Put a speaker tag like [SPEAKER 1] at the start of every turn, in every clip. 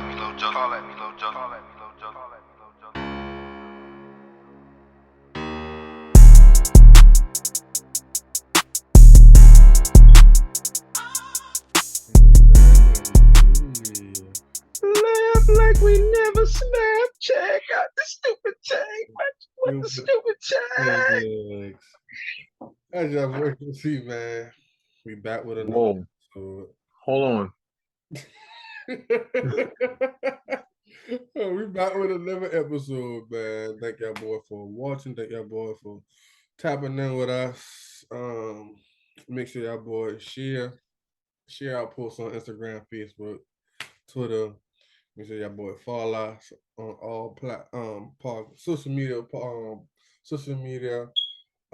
[SPEAKER 1] Laugh like we never snap. Check out the stupid check. What the stupid check?
[SPEAKER 2] That's your voice to see, man. We back with another
[SPEAKER 1] Whoa,
[SPEAKER 2] episode.
[SPEAKER 1] hold on.
[SPEAKER 2] We back with another episode, man. Thank y'all boy for watching. Thank y'all boy for tapping in with us. Make sure y'all boy share our posts on Instagram, Facebook, Twitter. Make sure y'all boy follow us on all social media social media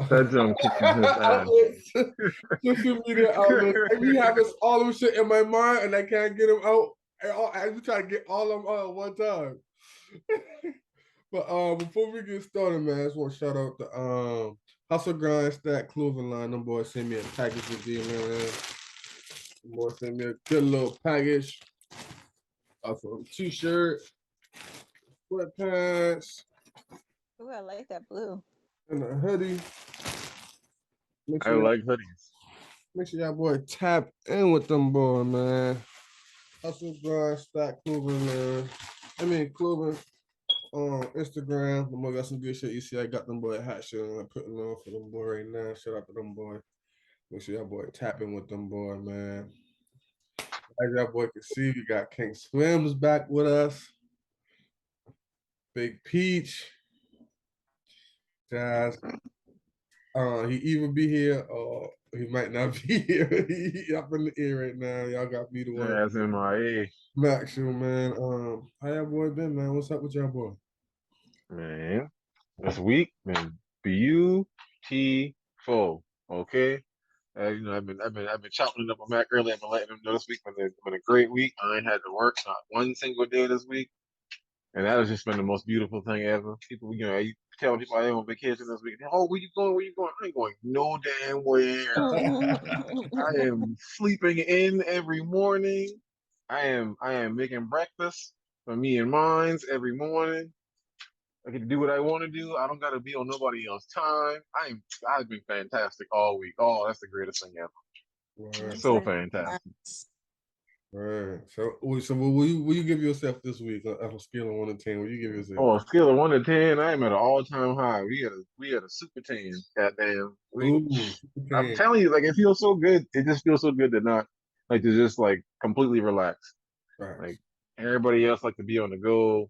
[SPEAKER 1] That jump kicked his ass.
[SPEAKER 2] outlets. Social media outlets. I be having all them shit in my mind and I can't get them out. I just try to get all of them out at one time. But before we get started, man, I just want to shout out the Hustle Grind Stack Clothing Line. Them boys sent me a package today, man. Them boys sent me a good little package. Some t-shirt, sweatpants.
[SPEAKER 3] Ooh, I like that blue.
[SPEAKER 2] And a hoodie.
[SPEAKER 1] I like hoodies.
[SPEAKER 2] Make sure y'all boy tap in with them boy, man. Hustle Grind Stack Clothing, man. Clothing on Instagram. The boy got some good shit. You see, I got them boy hat shit and I'm putting on for them boy right now. Shout out to them boy. Make sure y'all boy tap in with them boy, man. As y'all boy can see, we got King Swims back with us. Big Peach. Jazz. He either be here or he might not be here. He up in the air right now. Y'all got me the one.
[SPEAKER 1] That's MIA.
[SPEAKER 2] Mack Crew, man. How y'all boy been, man? What's up with y'all boy?
[SPEAKER 1] Man, this week been beautiful. Okay. I've been chopping it up with Mac earlier. I've been letting him know this week been a great week. I ain't had to work not one single day this week. And that has just been the most beautiful thing ever. People, you telling people I am on vacation this week. Oh, where you going? Where you going? I ain't going no damn where. I am sleeping in every morning. I am making breakfast for me and mines every morning. I get to do what I want to do. I don't got to be on nobody else's time. I've been fantastic all week. Oh, that's the greatest thing ever.
[SPEAKER 2] Word.
[SPEAKER 1] So fantastic.
[SPEAKER 2] Right. So will you give yourself this week on a scale of 1 to 10? Will you give yourself?
[SPEAKER 1] Oh, a scale of 1 to 10, I am at an all-time high. We had a super 10. Goddamn. I'm telling you, like it feels so good. It just feels so good to not like to just like completely relax.
[SPEAKER 2] Right.
[SPEAKER 1] Like everybody else like to be on the go.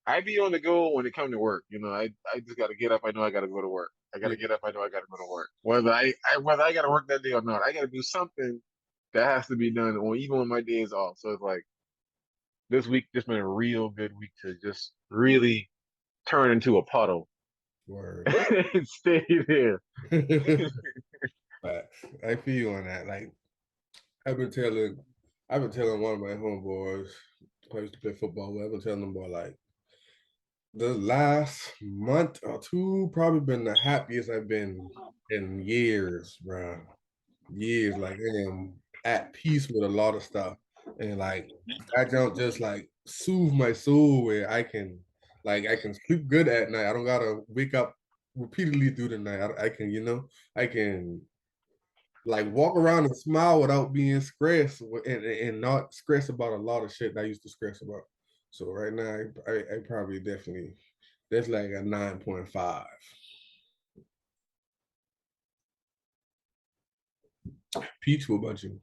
[SPEAKER 1] I be on the go when it come to work. I just gotta get up. I know I gotta go to work. I gotta get up. I know I gotta go to work. Whether I gotta work that day or not, I gotta do something that has to be done, or even when my day is off. So it's like this week just been a real good week to just really turn into a puddle.
[SPEAKER 2] Word.
[SPEAKER 1] And stay there.
[SPEAKER 2] But I feel you on that. Like I've been telling one of my homeboys I used to play football with. I've been telling them about like the last month or two probably been the happiest I've been in years, bro. Years. Like I am at peace with a lot of stuff. And like I don't just like soothe my soul where I can sleep good at night. I don't gotta wake up repeatedly through the night. I can, I can like walk around and smile without being stressed and not stress about a lot of shit that I used to stress about. So right now, I probably definitely that's like a 9.5. Peach, what about you?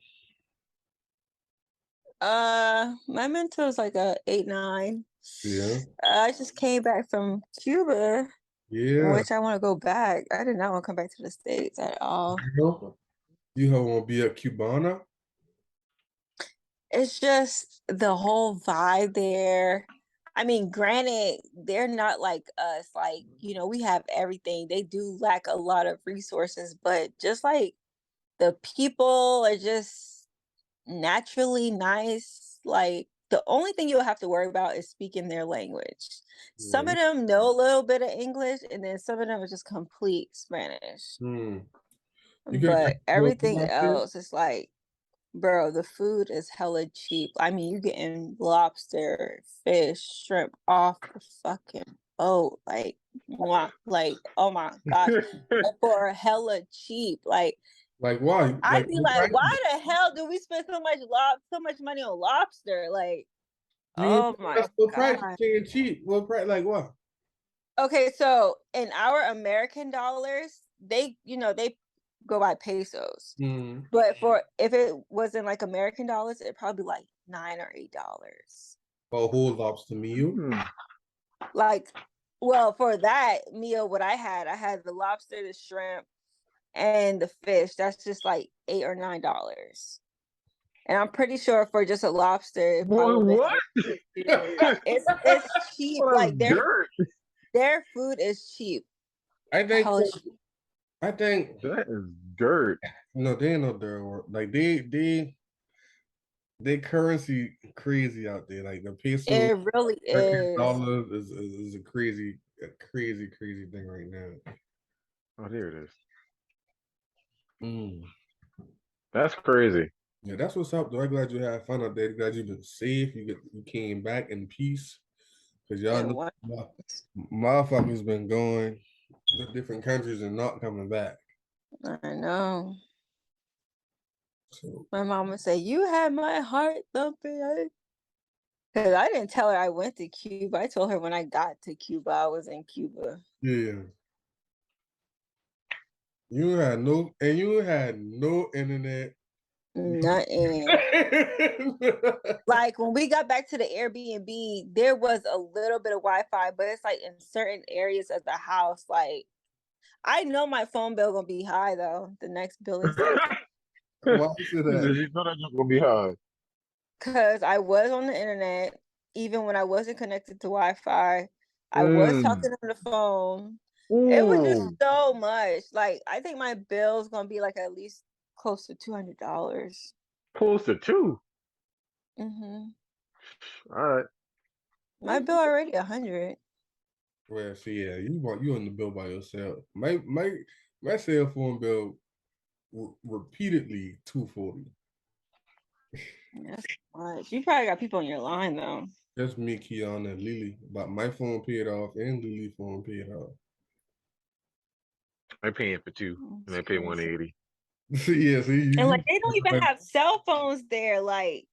[SPEAKER 3] My mentor is like a 8-9.
[SPEAKER 2] Yeah.
[SPEAKER 3] I just came back from Cuba,
[SPEAKER 2] Yeah.
[SPEAKER 3] which I want to go back. I did not want to come back to the States at all.
[SPEAKER 2] You want to be a Cubana?
[SPEAKER 3] It's just the whole vibe there. I mean, granted, they're not like us. Like, we have everything. They do lack a lot of resources, but just like the people are just naturally nice. Like, the only thing you'll have to worry about is speaking their language. Some of them know a little bit of English, and then some of them are just complete Spanish. But everything else is like Bro, the food is hella cheap. I mean, you getting lobster, fish, shrimp off the fucking boat. Like, mwah, like, oh my gosh. And for hella cheap. Like,
[SPEAKER 2] Like why?
[SPEAKER 3] I'd
[SPEAKER 2] Like
[SPEAKER 3] be
[SPEAKER 2] what
[SPEAKER 3] like,
[SPEAKER 2] price?
[SPEAKER 3] why the hell do we spend so much money on lobster? Like,
[SPEAKER 2] You ain't
[SPEAKER 3] oh my
[SPEAKER 2] that's what price
[SPEAKER 3] god.
[SPEAKER 2] saying cheap. What price? Like what?
[SPEAKER 3] Okay, so in our American dollars, they go by pesos.
[SPEAKER 2] Mm.
[SPEAKER 3] But for if it was in like American dollars, it'd probably be like $9 or $8.
[SPEAKER 2] A whole lobster meal.
[SPEAKER 3] Like, well, for that meal, what I had the lobster, the shrimp, and the fish. That's just like $8 or $9. And I'm pretty sure for just a lobster, it
[SPEAKER 1] Boy,
[SPEAKER 3] probably
[SPEAKER 1] what?
[SPEAKER 3] it's cheap.
[SPEAKER 1] What
[SPEAKER 3] Like
[SPEAKER 1] dirt?
[SPEAKER 3] their food is cheap.
[SPEAKER 2] I think
[SPEAKER 3] Hella cheap.
[SPEAKER 2] I think
[SPEAKER 1] That is dirt.
[SPEAKER 2] no, they ain't no dirt work. Like they currency crazy out there. Like the peso,
[SPEAKER 3] It really
[SPEAKER 2] American
[SPEAKER 3] is.
[SPEAKER 2] dollar is a crazy thing right now.
[SPEAKER 1] Oh, there it is.
[SPEAKER 2] Mm.
[SPEAKER 1] That's crazy.
[SPEAKER 2] Yeah, that's what's up. Though I'm glad you had fun out there. Glad you've been safe. You came back in peace. Cause y'all know motherfuckers been going to different countries and not coming back.
[SPEAKER 3] I know.
[SPEAKER 2] So
[SPEAKER 3] My mama said, "You had my heart thumping." Because I didn't tell her I went to Cuba. I told her when I got to Cuba, I was in Cuba.
[SPEAKER 2] yeah. You had no internet.
[SPEAKER 3] Nothing. Like when we got back to the Airbnb, there was a little bit of Wi-Fi, but it's like in certain areas of the house. Like I know my phone bill gonna be high though. The next billing cycle.
[SPEAKER 2] Why you say
[SPEAKER 1] You
[SPEAKER 2] that?
[SPEAKER 1] know that's just gonna be hard.
[SPEAKER 3] Because I was on the internet, even when I wasn't connected to Wi-Fi. I was talking on the phone. It was just
[SPEAKER 1] Ooh,
[SPEAKER 3] so much. Like I think my bill's gonna be like at least close to $200.
[SPEAKER 1] close to two.
[SPEAKER 3] Mm-hmm.
[SPEAKER 1] All right.
[SPEAKER 3] My bill already 100.
[SPEAKER 2] Well, see, yeah, you on the bill by yourself. My cell phone bill repeatedly 240.
[SPEAKER 3] That's much. You probably got people on your line though.
[SPEAKER 2] Just me, Kiana, and Lily. But my phone paid off and Lily's phone paid off.
[SPEAKER 1] I'm paying for two, and I pay 180.
[SPEAKER 2] Yeah, see,
[SPEAKER 3] And like they don't even have cell phones there. Like,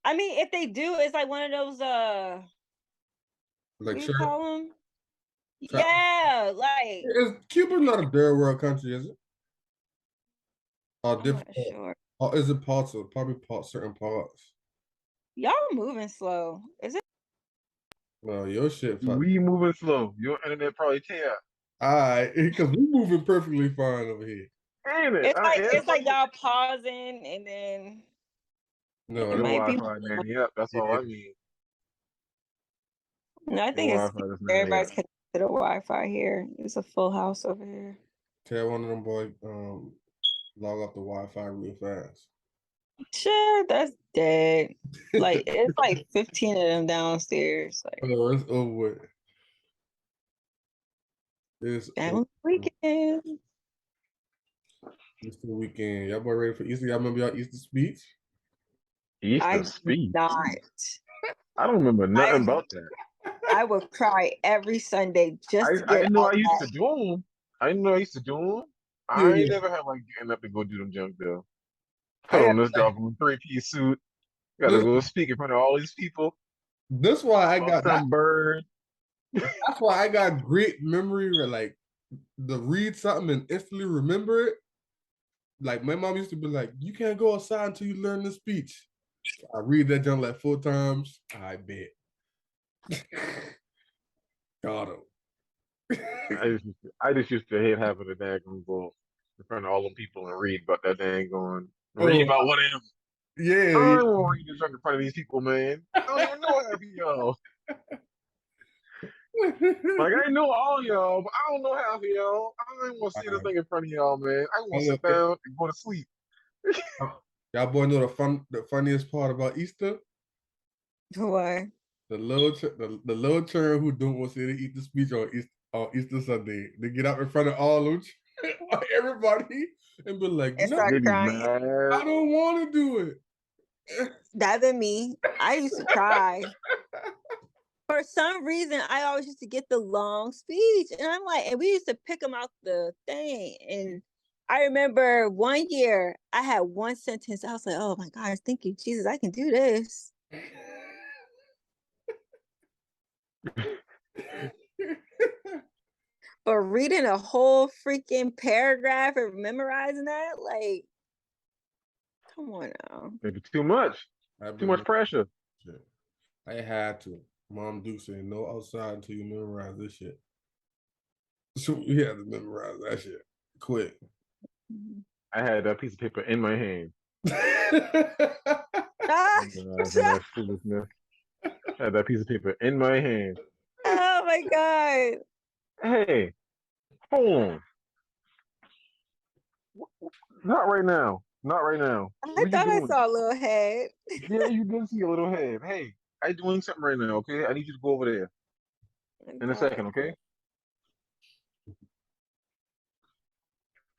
[SPEAKER 3] I mean, if they do, it's like one of those what
[SPEAKER 2] like
[SPEAKER 3] do you
[SPEAKER 2] sure.
[SPEAKER 3] call them? Yeah, like
[SPEAKER 2] Cuba's not a third world country, is it? Or
[SPEAKER 3] I'm
[SPEAKER 2] different?
[SPEAKER 3] not sure.
[SPEAKER 2] Or is it parts of probably certain parts?
[SPEAKER 3] Y'all moving slow. Is it?
[SPEAKER 2] Well, your shit fuck.
[SPEAKER 1] We moving slow. Your internet probably tear.
[SPEAKER 2] Alright, because we moving perfectly fine over here.
[SPEAKER 1] Ain't it?
[SPEAKER 3] It's like y'all pausing and then
[SPEAKER 2] No,
[SPEAKER 3] it
[SPEAKER 1] Your
[SPEAKER 3] might be.
[SPEAKER 1] Wi-Fi, man. Yep, that's all
[SPEAKER 2] yeah.
[SPEAKER 1] I mean.
[SPEAKER 3] No, I
[SPEAKER 1] Your
[SPEAKER 3] think it's
[SPEAKER 1] Wi-Fi does not
[SPEAKER 3] everybody's
[SPEAKER 1] yet.
[SPEAKER 3] connected to the Wi-Fi here. It's a full house over here.
[SPEAKER 2] Tell one of them boys log off the Wi-Fi real fast.
[SPEAKER 3] Sure, that's dead. Like it's like 15 of them downstairs. Like
[SPEAKER 2] Oh, it's over with. It's
[SPEAKER 3] family weekend.
[SPEAKER 2] Easter weekend. Y'all boy ready for Easter? Y'all remember y'all Easter speech?
[SPEAKER 1] Easter
[SPEAKER 3] I do
[SPEAKER 1] speech.
[SPEAKER 3] not.
[SPEAKER 1] I don't remember nothing about that.
[SPEAKER 3] I would cry every Sunday just to
[SPEAKER 1] I
[SPEAKER 3] get
[SPEAKER 1] know
[SPEAKER 3] out
[SPEAKER 1] I used to
[SPEAKER 3] that.
[SPEAKER 1] do them. I didn't know I used to do them. I ain't
[SPEAKER 2] Yeah.
[SPEAKER 1] never had like getting up to go do them junk though.
[SPEAKER 2] I
[SPEAKER 1] Put
[SPEAKER 2] had,
[SPEAKER 1] on this doggone three-piece suit. Got to
[SPEAKER 2] listen,
[SPEAKER 1] go speak in front of all these people.
[SPEAKER 2] this why I
[SPEAKER 1] About
[SPEAKER 2] got
[SPEAKER 1] some bird.
[SPEAKER 2] that's why I got great memory where like to read something and instantly remember it. Like my mom used to be like, you can't go outside until you learn the speech. I read that junk like 4 times. I bet. Got him.
[SPEAKER 1] I just used to hate having a daggone go in front of all them people and read about that dang going. Read
[SPEAKER 2] Oh,
[SPEAKER 1] about whatever.
[SPEAKER 2] yeah.
[SPEAKER 1] I don't want to read this junk in front of these people, man. I don't even know half of y'all. Like I know all y'all, but I don't know half of y'all. I don't want to see this thing in front of y'all, man. I want to sit down and go to sleep.
[SPEAKER 2] Y'all boy know the funniest part about Easter?
[SPEAKER 3] Why?
[SPEAKER 2] The little children who don't want to say they eat the speech on Easter Sunday. They get up in front of all of them. everybody and be like,
[SPEAKER 3] And
[SPEAKER 2] no,
[SPEAKER 3] start
[SPEAKER 1] They be
[SPEAKER 3] crying.
[SPEAKER 2] I
[SPEAKER 1] mad.
[SPEAKER 2] don't want to do it.
[SPEAKER 3] That been me. I used to cry. For some reason, I always used to get the long speech. And I'm like, and we used to pick them out the thing. And I remember one year I had one sentence. I was like, oh my gosh, thank you, Jesus, I can do this. But reading a whole freaking paragraph and memorizing that, like, come on now.
[SPEAKER 1] Maybe too much.
[SPEAKER 2] I've
[SPEAKER 1] Too
[SPEAKER 2] been
[SPEAKER 1] much pressure.
[SPEAKER 2] shit. I had to. Mom Duke said no outside until you memorize this shit. So we had to memorize that shit quick.
[SPEAKER 1] I had that piece of paper in my hand.
[SPEAKER 3] Ah,
[SPEAKER 1] That foolishness. I had that piece of paper in my hand.
[SPEAKER 3] oh my God.
[SPEAKER 1] Hey, hold on. Not right now. Not right now.
[SPEAKER 3] I
[SPEAKER 1] What are you
[SPEAKER 3] thought I
[SPEAKER 1] doing?
[SPEAKER 3] saw a little head.
[SPEAKER 1] Yeah, you did see a little head. Hey, I doing something right now, okay? I need you to go over there in a second, okay?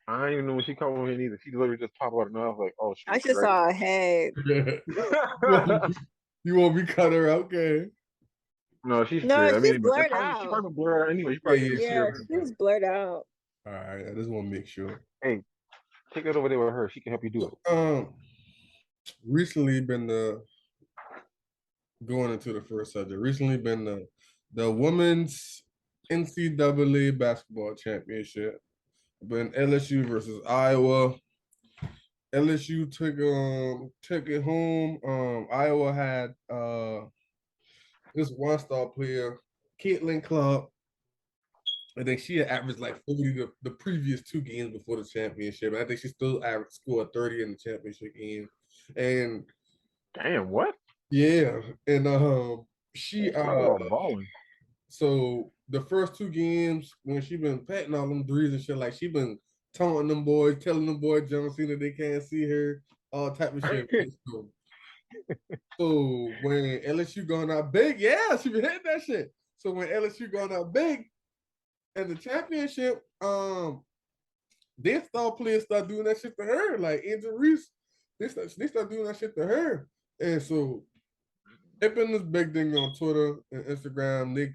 [SPEAKER 1] I didn't even know when she come over here neither. She literally just popped out and I was like, oh
[SPEAKER 3] I
[SPEAKER 1] shoot,
[SPEAKER 3] just
[SPEAKER 1] right?
[SPEAKER 3] saw a head.
[SPEAKER 2] You want me cut her out? Okay.
[SPEAKER 1] No, she's
[SPEAKER 3] No,
[SPEAKER 1] straight. I
[SPEAKER 3] she's
[SPEAKER 1] mean, but
[SPEAKER 3] blurred
[SPEAKER 1] she
[SPEAKER 3] out.
[SPEAKER 1] probably blurred out anyway. She
[SPEAKER 2] Yeah,
[SPEAKER 1] probably
[SPEAKER 2] yeah,
[SPEAKER 1] can't even see
[SPEAKER 3] Yeah,
[SPEAKER 1] everything.
[SPEAKER 3] she's blurred out.
[SPEAKER 2] All right, I just want to make sure.
[SPEAKER 1] Hey, take it over there with her. She can help you do it.
[SPEAKER 2] Recently been going into the first subject. Recently been the women's NCAA basketball championship. Been LSU versus Iowa. LSU took it home. Iowa had this one star player, Caitlin Clark. I think she had averaged like 40 the previous two games before the championship. And I think she still averaged scored 30 in the championship game. And
[SPEAKER 1] Damn, what?
[SPEAKER 2] yeah, and she
[SPEAKER 1] Talk about balling.
[SPEAKER 2] so the first two games when she been patting all them threes and shit, like she been taunting them boys, telling them boys John Cena they can't see her, all type of shit. So when LSU going out big, yeah, she been hitting that shit. So when LSU going out big at the championship, their star players start doing that shit to her. Like Angel Reese, they start doing that shit to her. And so it been this big thing on Twitter and Instagram. They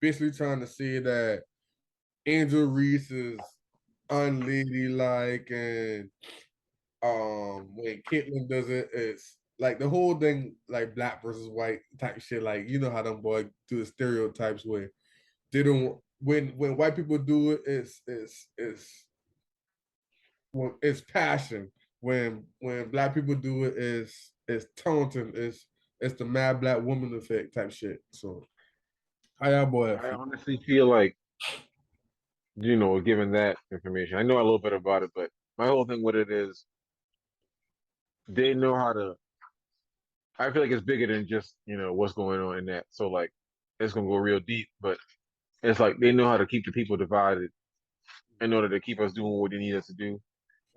[SPEAKER 2] basically trying to say that Angel Reese is unladylike and when Caitlyn does it, it's like the whole thing like black versus white type shit. Like you know how them boys do the stereotypes where they don't when white people do it, it's passion. When black people do it, it's taunting. It's the mad black woman effect type shit. So how y'all boy
[SPEAKER 1] I
[SPEAKER 2] feel?
[SPEAKER 1] honestly feel like, given that information, I know a little bit about it, but my whole thing with it is they know how to. I feel like it's bigger than just what's going on in that. So like, it's gonna go real deep, but it's like they know how to keep the people divided in order to keep us doing what they need us to do.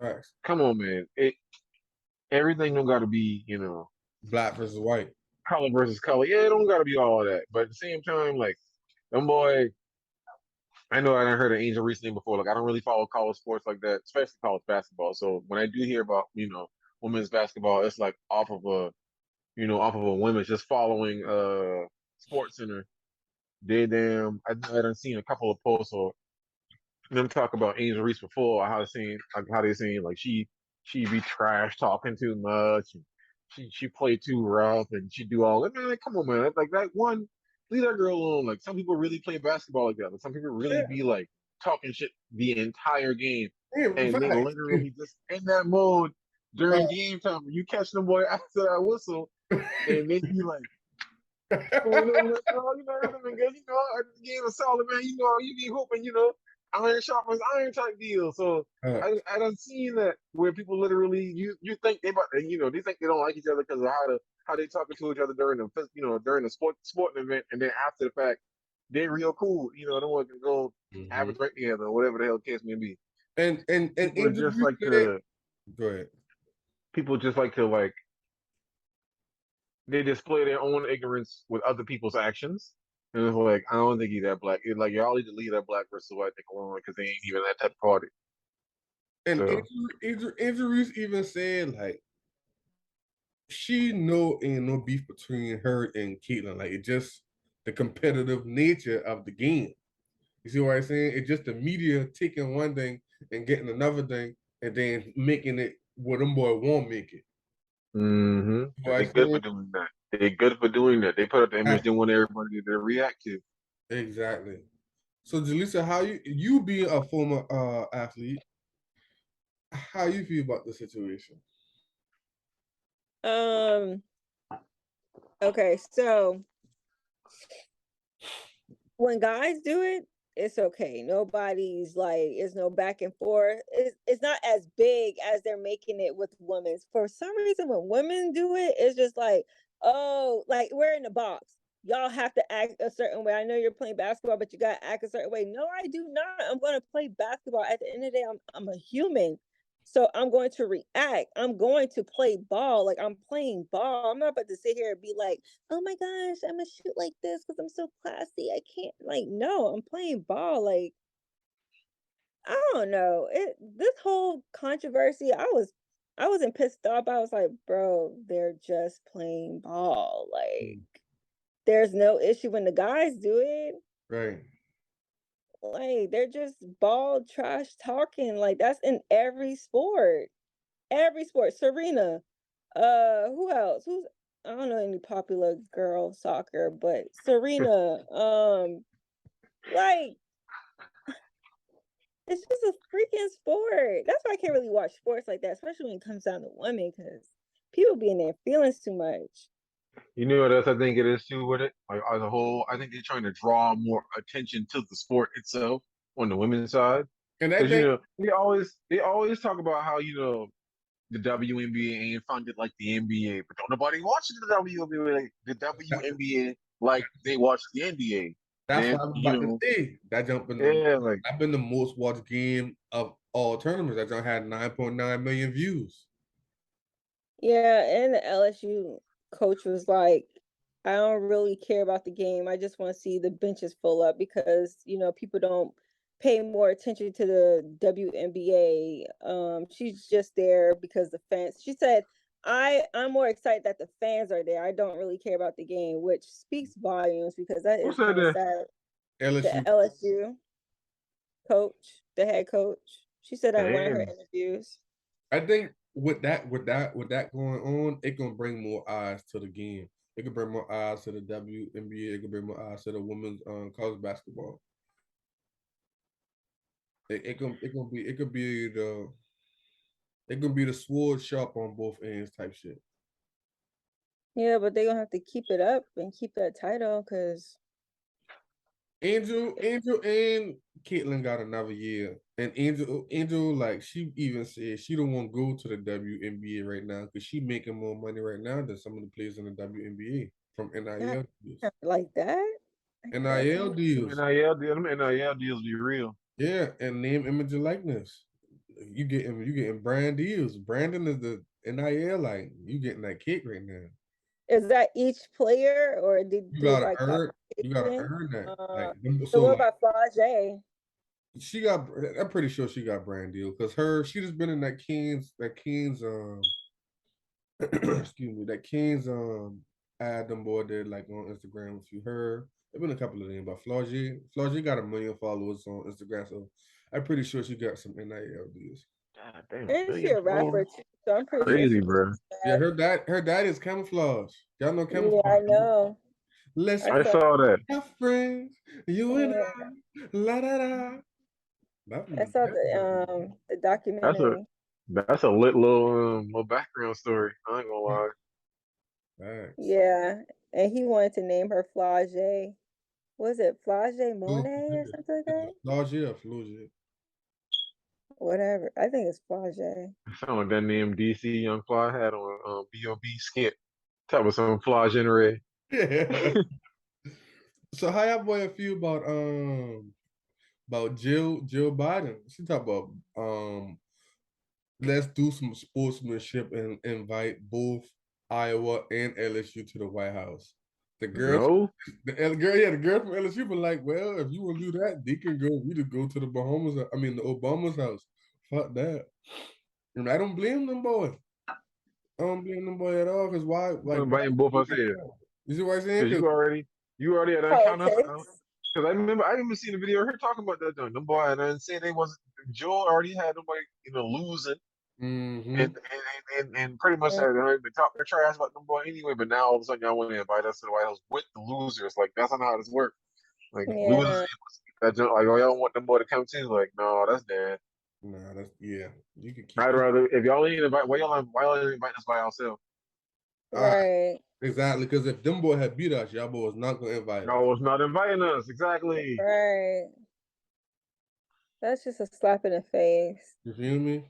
[SPEAKER 2] Facts.
[SPEAKER 1] Come on, man. Everything don't got to be
[SPEAKER 2] Black versus white.
[SPEAKER 1] color versus color. Yeah, it don't got to be all that. But at the same time, like them boy, I know I done heard of Angel recently before. Like I don't really follow college sports like that, especially college basketball. So when I do hear about women's basketball, it's like off of a women's just following Sports Center. I done seen a couple of posts or them talk about Angel Reese before, how they saying like she be trash talking too much and she play too rough and she do all that. Man, come on, man. Like that one, leave that girl alone. Like some people really play basketball like that. Like some people really be like talking shit the entire game.
[SPEAKER 2] Yeah,
[SPEAKER 1] And they
[SPEAKER 2] facts.
[SPEAKER 1] literally just in that mode during game time. You catch them boy after that whistle and they be like, oh, everything good. The game is solid, man. You be hoping, iron sharpens iron type deal. So I done seen that where people literally you think they about they think they don't like each other because of how they talking to each other during the sporting event, and then after the fact they're real cool. They want to go have a drink together or whatever the hell the case may be.
[SPEAKER 2] And
[SPEAKER 1] People just like
[SPEAKER 2] to go ahead.
[SPEAKER 1] People just like to like they display their own ignorance with other people's actions. And it's like, I don't think he's that black. It's like, y'all need to leave that black versus white thing alone because they ain't even that type of party.
[SPEAKER 2] And
[SPEAKER 1] So,
[SPEAKER 2] Angel Reese even said like she know ain't no beef between her and Caitlyn. Like it just the competitive nature of the game. You see what I'm saying? It's just the media taking one thing and getting another thing and then making it what them boy won't make it.
[SPEAKER 1] and
[SPEAKER 2] You know what
[SPEAKER 1] they
[SPEAKER 2] I'm
[SPEAKER 1] good for
[SPEAKER 2] saying?
[SPEAKER 1] doing that. They good for doing that. They put up the image they want everybody to react to.
[SPEAKER 2] Exactly. So Jaleesa, how you being a former athlete, how you feel about the situation?
[SPEAKER 3] Um, okay, so when guys do it, it's okay. Nobody's like, it's no back and forth. It's not as big as they're making it with women's. For some reason, when women do it, it's just like, oh, like we're in the box. Y'all have to act a certain way. I know you're playing basketball, but you gotta act a certain way. No, I do not. I'm gonna play basketball. At the end of the day, I'm a human. So I'm going to react. I'm going to play ball. Like I'm playing ball. I'm not about to sit here and be like, oh my gosh, I'm gonna shoot like this because I'm so classy. I can't like no, I'm playing ball. Like, I don't know. This whole controversy, I wasn't pissed off. I was like, bro, they're just playing ball. Like, there's no issue when the guys do it.
[SPEAKER 2] Right.
[SPEAKER 3] Like, they're just ball trash talking. Like, that's in every sport. Every sport. Serena. Who else? I don't know any popular girl soccer, but Serena, like it's just a freaking sport. That's why I can't really watch sports like that, especially when it comes down to women, because people be in their feelings too much.
[SPEAKER 1] You know what else I think it is too with it? Like as a whole, I think they're trying to draw more attention to the sport itself on the women's side.
[SPEAKER 2] And I
[SPEAKER 1] Because you
[SPEAKER 2] think
[SPEAKER 1] know, they always talk about how, the WNBA ain't funded like the NBA, but don't nobody watch the WNBA like they watch the NBA.
[SPEAKER 2] that's what
[SPEAKER 1] Then,
[SPEAKER 2] I'm about to say. That jump in the
[SPEAKER 1] yeah, like
[SPEAKER 2] I've been the most watched game of all tournaments. That jump had 9.9 million views.
[SPEAKER 3] Yeah, and the LSU coach was like, I don't really care about the game. I just want to see the benches full up because, people don't pay more attention to the WNBA. She's just there because the fans. She said, I'm more excited that the fans are there. I don't really care about the game, which speaks volumes because that
[SPEAKER 1] who
[SPEAKER 3] is
[SPEAKER 1] said
[SPEAKER 3] kind of
[SPEAKER 1] that?
[SPEAKER 3] sad.
[SPEAKER 2] LSU.
[SPEAKER 3] The LSU coach, the head coach. She said that in one of her
[SPEAKER 1] Damn.
[SPEAKER 3] interviews.
[SPEAKER 2] I think with that going on, it gonna bring more eyes to the game. It could bring more eyes to the WNBA. It could bring more eyes to the women's college basketball. It could be the sword sharp on both ends type shit.
[SPEAKER 3] Yeah, but they're gonna have to keep it up and keep that title because
[SPEAKER 2] Angel, and Caitlyn got another year, and Angel, like she even said, she don't want to go to the WNBA right now because she making more money right now than some of the players in the WNBA from NIL deals.
[SPEAKER 3] like that. That's
[SPEAKER 2] NIL deals,
[SPEAKER 1] Them NIL deals be real.
[SPEAKER 2] yeah, and name, image, and likeness. You getting brand deals. Brandon is the NIL, like you getting that kick right now.
[SPEAKER 3] Is that each player or did
[SPEAKER 2] You
[SPEAKER 3] do
[SPEAKER 2] gotta
[SPEAKER 3] like
[SPEAKER 2] earn. You gotta
[SPEAKER 3] association?
[SPEAKER 2] earn that. Like
[SPEAKER 3] So
[SPEAKER 2] so,
[SPEAKER 3] what
[SPEAKER 2] like
[SPEAKER 3] about Flage?
[SPEAKER 2] she got. I'm pretty sure she got brand deal because she just been in that Kings excuse me, that Kings ad them boy did like on Instagram with you. There been a couple of them, but Flaugier got 1 million followers on Instagram, so I'm pretty sure she got some NIL deals.
[SPEAKER 1] God damn,
[SPEAKER 3] And she
[SPEAKER 1] million
[SPEAKER 3] a rapper
[SPEAKER 1] followers.
[SPEAKER 3] too, so I'm pretty sure
[SPEAKER 1] Crazy,
[SPEAKER 3] she
[SPEAKER 1] bro.
[SPEAKER 2] Yeah,
[SPEAKER 3] that.
[SPEAKER 2] her dad is camouflage. Y'all know
[SPEAKER 3] Yeah,
[SPEAKER 2] camouflage.
[SPEAKER 3] I know.
[SPEAKER 2] Let's
[SPEAKER 3] I
[SPEAKER 1] I
[SPEAKER 3] saw
[SPEAKER 1] saw that.
[SPEAKER 2] have friends, you and
[SPEAKER 3] yeah,
[SPEAKER 2] I, la da da. That
[SPEAKER 3] I
[SPEAKER 2] was
[SPEAKER 3] saw
[SPEAKER 2] that
[SPEAKER 3] the
[SPEAKER 1] That's a
[SPEAKER 3] documentary.
[SPEAKER 1] that's a lit little background story. I ain't gonna lie.
[SPEAKER 2] facts.
[SPEAKER 3] Yeah, and he wanted to name her Flage. Was it Flage Monet or something like that?
[SPEAKER 2] Flaugier.
[SPEAKER 3] Whatever. I think it's Flage.
[SPEAKER 1] Sound like that name DC Young Fly had on B.O.B. skit. That was some fly generated.
[SPEAKER 2] Yeah. So how y'all boy feel about Jill Biden? She talk about let's do some sportsmanship and invite both Iowa and LSU to the White House. The girls,
[SPEAKER 1] No,
[SPEAKER 2] the girl from LSU been like, well, if you want to do that, they can go. We just go to the Bahamas. I mean, the Obama's house Fuck that. And I don't blame them boy. I don't blame them boy at all. Cause why?
[SPEAKER 1] I'm
[SPEAKER 2] Like,
[SPEAKER 1] inviting both of us here.
[SPEAKER 2] you see what I'm saying?
[SPEAKER 1] Cause
[SPEAKER 2] Cause
[SPEAKER 1] you already had an count us out.
[SPEAKER 3] Politics.
[SPEAKER 1] Cause I remember I even seen a video of her talking about that joint. Them boy and then saying they was Joe already had nobody, losing
[SPEAKER 2] mm-hmm.
[SPEAKER 1] and pretty much had been talking trash about them boy anyway. But now all of a sudden y'all want to invite us to the White House with the losers. Like that's not how this works. Like losers,
[SPEAKER 3] Yeah.
[SPEAKER 1] that joint, like oh y'all don't want them boy to come too. Like no, that's dead.
[SPEAKER 2] Nah, that's you can keep
[SPEAKER 1] I'd
[SPEAKER 2] it.
[SPEAKER 1] rather if y'all ain't invite why y'all ain't invite us by ourselves?
[SPEAKER 3] Right.
[SPEAKER 2] Exactly, because if them boy had beat us, y'all boys not gonna invite us.
[SPEAKER 1] Y'all was not inviting us exactly.
[SPEAKER 3] Right. That's just a slap in the face.
[SPEAKER 2] You feel me?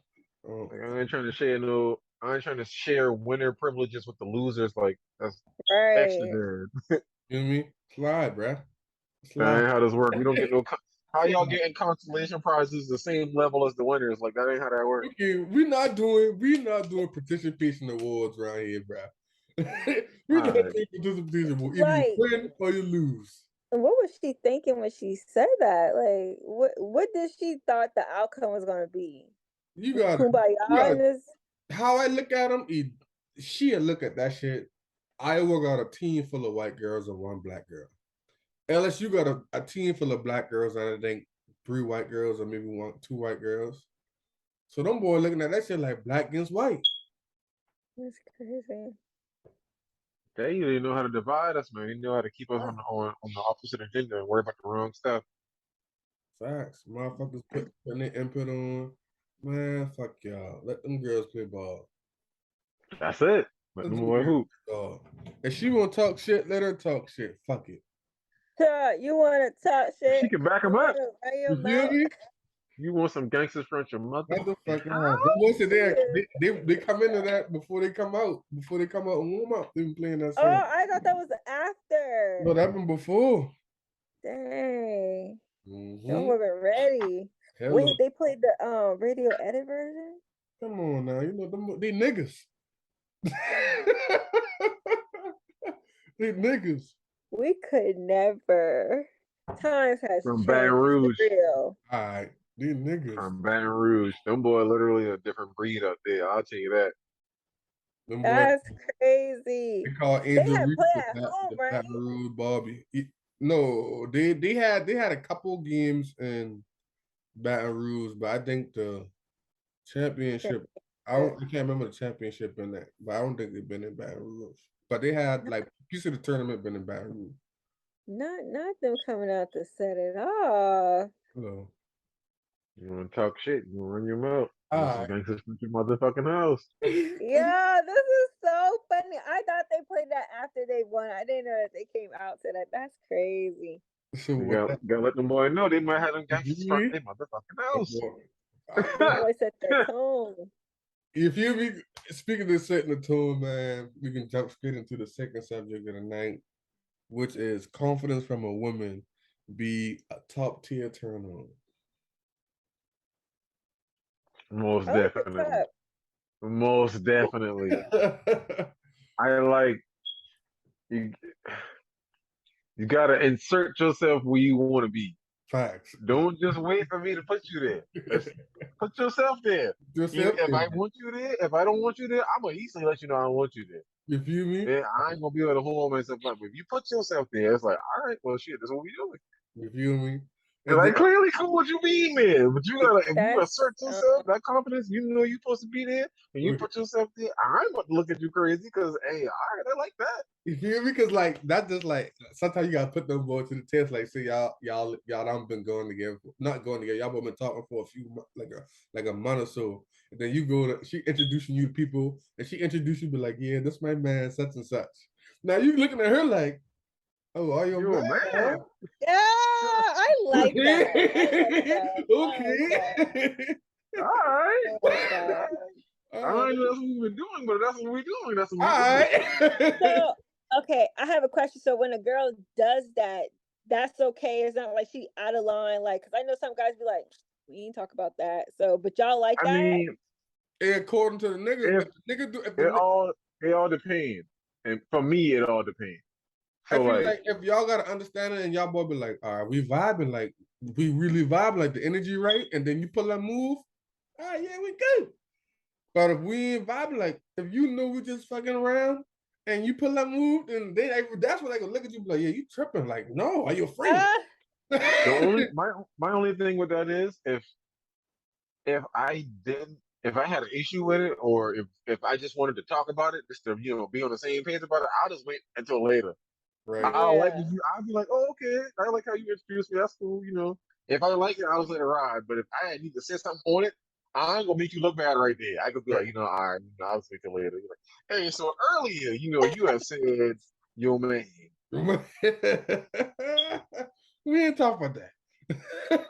[SPEAKER 2] Oh,
[SPEAKER 1] Like, I ain't trying to share no. I ain't trying to share winner privileges with the losers. Like that's extra
[SPEAKER 3] Right.
[SPEAKER 1] good.
[SPEAKER 2] you feel me? Slide, bruh.
[SPEAKER 1] That
[SPEAKER 2] Slide.
[SPEAKER 1] ain't how this work. We don't get no. How y'all
[SPEAKER 2] Slide.
[SPEAKER 1] getting consolation prizes the same level as the winners? Like that ain't how that works.
[SPEAKER 2] Okay, we not doing participation awards around here, bruh. we not
[SPEAKER 1] Alright.
[SPEAKER 2] doing participation awards. Either you
[SPEAKER 3] Like,
[SPEAKER 2] win or you lose.
[SPEAKER 3] what was she thinking when she said that? Like, what did she thought the outcome was gonna be?
[SPEAKER 2] You gotta, you
[SPEAKER 3] Kumbaya in
[SPEAKER 2] gotta.
[SPEAKER 3] this?
[SPEAKER 2] How I look at them, she look at that shit. Iowa got a team full of white girls and one black girl. LSU got a team full of black girls and I think 3 white girls or maybe 2 white girls. So them boys looking at that shit like black against white.
[SPEAKER 3] That's crazy.
[SPEAKER 1] They didn't know how to divide us, man. They know how to keep us on the opposite agenda and worry about the wrong stuff.
[SPEAKER 2] Facts. Motherfuckers putting their input on. Man, fuck y'all. Let them girls play ball.
[SPEAKER 1] That's it. Let
[SPEAKER 2] Let
[SPEAKER 1] them
[SPEAKER 2] them
[SPEAKER 1] boy
[SPEAKER 2] girls
[SPEAKER 1] hoop.
[SPEAKER 2] play ball. If she wanna talk shit, let her talk shit. Fuck it.
[SPEAKER 3] You want to talk
[SPEAKER 1] If she
[SPEAKER 3] shit?
[SPEAKER 1] can back
[SPEAKER 3] You
[SPEAKER 1] them
[SPEAKER 3] want
[SPEAKER 1] up,
[SPEAKER 3] to run your
[SPEAKER 2] You feel
[SPEAKER 3] mouth?
[SPEAKER 2] me?
[SPEAKER 1] you want some gangsters front your motherfucking
[SPEAKER 2] Motherfucking
[SPEAKER 1] house.
[SPEAKER 2] house. Them boys sit there, they come into that before they come out. Before they come out and warm up, they been playing that
[SPEAKER 3] Oh,
[SPEAKER 2] song.
[SPEAKER 3] I thought that was after.
[SPEAKER 2] No, that happened before.
[SPEAKER 3] Dang.
[SPEAKER 2] Mm-hmm.
[SPEAKER 3] Y'all wasn't ready.
[SPEAKER 2] Hello.
[SPEAKER 3] Wait, they played the radio edit version?
[SPEAKER 2] Come on now, you know them they niggas. They niggas.
[SPEAKER 3] We could never. Times has
[SPEAKER 1] From Baton
[SPEAKER 3] changed for
[SPEAKER 1] Rouge.
[SPEAKER 3] real.
[SPEAKER 2] All right, these niggas.
[SPEAKER 1] From Baton Rouge. Them boy literally a different breed up there. I'll tell you that.
[SPEAKER 2] Them boys,
[SPEAKER 3] That's crazy.
[SPEAKER 2] they call
[SPEAKER 3] They
[SPEAKER 2] Angel
[SPEAKER 3] had
[SPEAKER 2] Reese
[SPEAKER 3] play
[SPEAKER 2] the
[SPEAKER 3] at home, right?
[SPEAKER 2] Baton Rouge Bobby. No, they had a couple games in Baton Rouge, but I think the championship. I can't remember the championship in that, but I don't think they've been in Baton Rouge. But they had like piece of the tournament been in Baton Rouge.
[SPEAKER 3] Not them coming out to set it off.
[SPEAKER 2] Hello.
[SPEAKER 1] You want to talk shit? You want to run your mouth? You
[SPEAKER 2] All
[SPEAKER 1] want some
[SPEAKER 2] right.
[SPEAKER 1] gangsters front your motherfucking house?
[SPEAKER 3] Yeah, this is so funny. I thought they played that after they won. I didn't know that they came out to that. That's crazy.
[SPEAKER 2] So
[SPEAKER 1] You
[SPEAKER 2] what that
[SPEAKER 1] gotta let them boy know they might have them gangsters front
[SPEAKER 2] me?
[SPEAKER 1] their motherfucking house.
[SPEAKER 3] Them boys set that tone.
[SPEAKER 2] If you be speaking of setting the tone, man, we can jump straight into the second subject of the night, which is confidence from a woman be a top tier turn on.
[SPEAKER 1] Most
[SPEAKER 3] I like the
[SPEAKER 1] definitely.
[SPEAKER 3] cup.
[SPEAKER 1] Most definitely. I like you. You gotta insert yourself where you want to be.
[SPEAKER 2] Facts.
[SPEAKER 1] Don't just wait for me to put you there. Let's put yourself there.
[SPEAKER 2] Yourself
[SPEAKER 1] If I
[SPEAKER 2] in.
[SPEAKER 1] want you there, if I don't want you there, I'm gonna easily let you know I don't want you there.
[SPEAKER 2] You feel me?
[SPEAKER 1] Yeah, I ain't gonna be able to hold myself up. If you put yourself there, it's like, all right, well, shit, that's what we doing.
[SPEAKER 2] You feel me?
[SPEAKER 1] And
[SPEAKER 2] And
[SPEAKER 1] I
[SPEAKER 2] then
[SPEAKER 1] clearly cool what you mean, man. But you gotta, if you
[SPEAKER 3] That's
[SPEAKER 1] assert yourself, that confidence, you know you're supposed to be there, and you
[SPEAKER 2] okay,
[SPEAKER 1] put yourself there, I'm about to look at you crazy because, hey, all right, I like that.
[SPEAKER 2] you feel me? Because like that's just like sometimes you gotta put them boys to the test. Like, say y'all done been going together, not going together. Y'all both been talking for a few like a month or so, and then you go to she introducing you to people, and she introduce you, be like, yeah, this my man, such and such. Now you looking at her like, oh, are you a
[SPEAKER 1] You're a
[SPEAKER 2] man?
[SPEAKER 1] man.
[SPEAKER 3] yeah. I like that.
[SPEAKER 2] Okay.
[SPEAKER 1] All right.
[SPEAKER 3] I like that.
[SPEAKER 1] I
[SPEAKER 2] All
[SPEAKER 1] don't
[SPEAKER 2] right.
[SPEAKER 1] know that's what we've been doing, but that's what we're doing. That's what
[SPEAKER 2] All
[SPEAKER 1] we're doing.
[SPEAKER 2] right.
[SPEAKER 3] So, okay, I have a question. So when a girl does that, that's okay. It's not like she out of line. Like, cause I know some guys be like, we ain't talk about that. So, but y'all like
[SPEAKER 1] I
[SPEAKER 3] that?
[SPEAKER 1] mean,
[SPEAKER 2] According to the nigga,
[SPEAKER 1] if
[SPEAKER 2] if the nigga do,
[SPEAKER 1] it all depends, and for me, it all depends.
[SPEAKER 2] I
[SPEAKER 1] So
[SPEAKER 2] feel
[SPEAKER 1] like,
[SPEAKER 2] like if y'all got to understand it and y'all boy be like, all right, we vibing, like we really vibe, like the energy right, and then you pull that move, all right, yeah, we good. But if we ain't vibing, like if you know we just fucking around and you pull that move, then that's when they gonna look at you and be like, yeah, you tripping. Like, no, are you a friend?
[SPEAKER 3] Ah,
[SPEAKER 1] The only my only thing with that is if I didn't if I had an issue with it or if I just wanted to talk about it, just to be on the same page about it, I'll just wait until later.
[SPEAKER 2] Right.
[SPEAKER 1] I'll like
[SPEAKER 3] yeah.
[SPEAKER 1] you. I'll be like, oh, okay. I like how you introduced me. That's cool. If I like it, I'll just let it ride. But if I need to say something on it, I ain't gonna make you look bad right there. I could be
[SPEAKER 2] Right.
[SPEAKER 1] like, all right, I'll speak to later. You're like, hey, so earlier, you have said your man.
[SPEAKER 2] We ain't talk about that.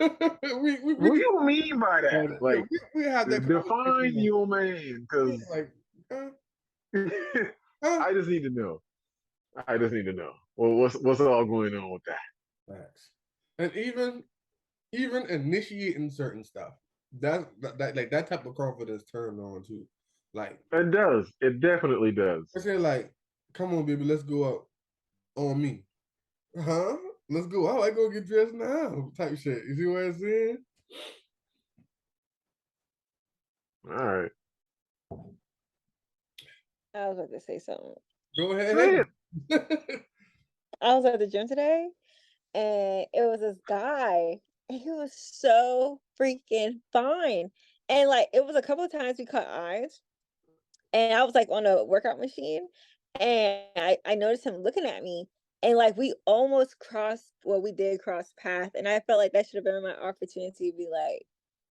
[SPEAKER 1] What do
[SPEAKER 2] We
[SPEAKER 1] you mean by that?
[SPEAKER 2] yeah,
[SPEAKER 1] Like,
[SPEAKER 2] we had that
[SPEAKER 1] define
[SPEAKER 2] conversation.
[SPEAKER 1] your man,
[SPEAKER 2] Yeah,
[SPEAKER 1] because
[SPEAKER 2] like,
[SPEAKER 1] I just need to know. I just need to know. Well, what's all going on with that?
[SPEAKER 2] facts. And even initiating certain stuff. That like that type of confidence turned on too. Like
[SPEAKER 1] It does. It definitely does.
[SPEAKER 2] I said, like, come on, baby, let's go out on me. Huh? Let's go out. I go get dressed now. Type shit. You see what I'm saying?
[SPEAKER 1] All right.
[SPEAKER 3] I was about to say something.
[SPEAKER 2] Go ahead.
[SPEAKER 1] Say it.
[SPEAKER 3] I was at the gym today, and it was this guy, and he was so freaking fine. And like, it was a couple of times we caught eyes, and I was like on a workout machine, and I noticed him looking at me, and like we almost crossed. Well, we did cross path, and I felt like that should have been my opportunity to be like,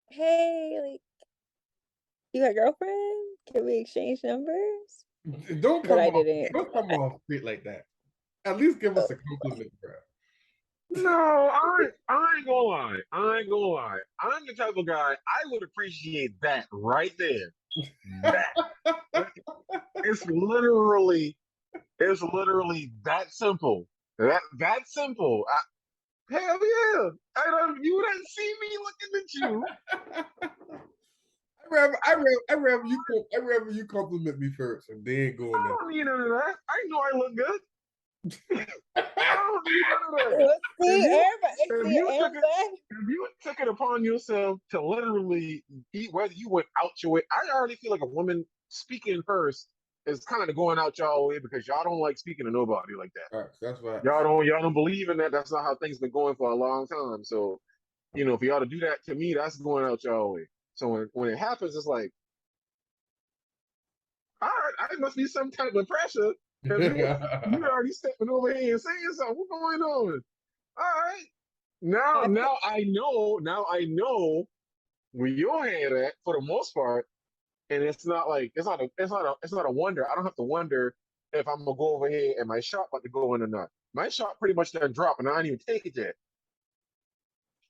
[SPEAKER 3] "Hey, like, you got a girlfriend? Can we exchange numbers?"
[SPEAKER 2] Don't
[SPEAKER 3] But
[SPEAKER 2] come
[SPEAKER 3] I
[SPEAKER 2] off.
[SPEAKER 3] didn't.
[SPEAKER 2] Don't come off straight like that. At least give us a compliment, bro.
[SPEAKER 1] No, I ain't gonna lie. I ain't gonna lie. I'm the type of guy I would appreciate that right there. That it's literally that simple. That simple. Hell yeah. You didn't see me looking at you.
[SPEAKER 2] I rather you compliment me first and then go in
[SPEAKER 1] I
[SPEAKER 2] there.
[SPEAKER 1] don't need none of that. I know I look good. I don't need none of that.
[SPEAKER 3] Well,
[SPEAKER 1] If
[SPEAKER 3] see,
[SPEAKER 1] you
[SPEAKER 3] everybody,
[SPEAKER 1] if
[SPEAKER 3] see,
[SPEAKER 1] you took it
[SPEAKER 3] everybody.
[SPEAKER 1] if you took it upon yourself to literally eat, whether you went out your way, I already feel like a woman speaking first is kind of going out y'all way because y'all don't like speaking to nobody like that.
[SPEAKER 2] Facts, that's right.
[SPEAKER 1] Y'all don't believe in that. That's not how things been going for a long time. So, for y'all to do that to me, that's going out y'all way. So when it happens, it's like, all right, I must be some type of pressure. If you already stepping over here and saying something, what's going on? All right. Now I know where your head at for the most part, and it's not like it's not a wonder. I don't have to wonder if I'm gonna go over here and my shot about to go in or not. My shot pretty much done dropped, and I didn't even take it yet.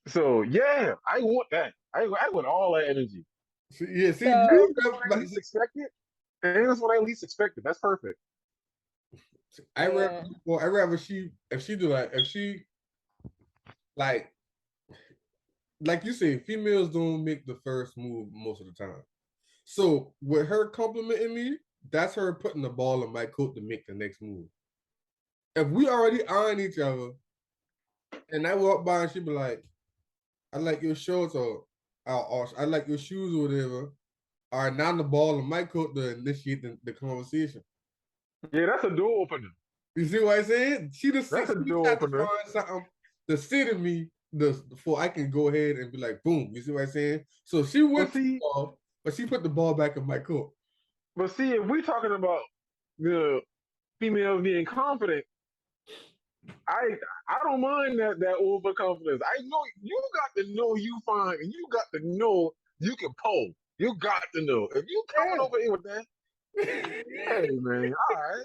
[SPEAKER 1] So yeah, I want that. I want all that energy.
[SPEAKER 2] see,
[SPEAKER 3] So,
[SPEAKER 1] And
[SPEAKER 2] you
[SPEAKER 1] that's what I least expected. And that's what I least expected. That's perfect.
[SPEAKER 2] I rather,
[SPEAKER 3] yeah.
[SPEAKER 2] well, I rather she if she do like if she like you say, females don't make the first move most of the time. So with her complimenting me, that's her putting the ball in my court to make the next move. If we already eyeing each other, and I walk by and she be like, "I like your shorts," or "I like your shoes," or whatever. All right, now the ball in my court to initiate the conversation.
[SPEAKER 1] Yeah, that's a door opener.
[SPEAKER 2] You see what I'm saying? She just
[SPEAKER 1] That's a door
[SPEAKER 2] had to
[SPEAKER 1] opener.
[SPEAKER 2] find something to say to me before I can go ahead and be like, boom. You see what I'm saying? So she
[SPEAKER 1] But
[SPEAKER 2] went to the
[SPEAKER 1] see,
[SPEAKER 2] ball, but she put the ball back in my court.
[SPEAKER 1] if we talking about the females being confident, I I don't mind that overconfidence. I know you got to know you fine, and you got to know you can pull. You got to know if you coming over here with that. Hey man, all right,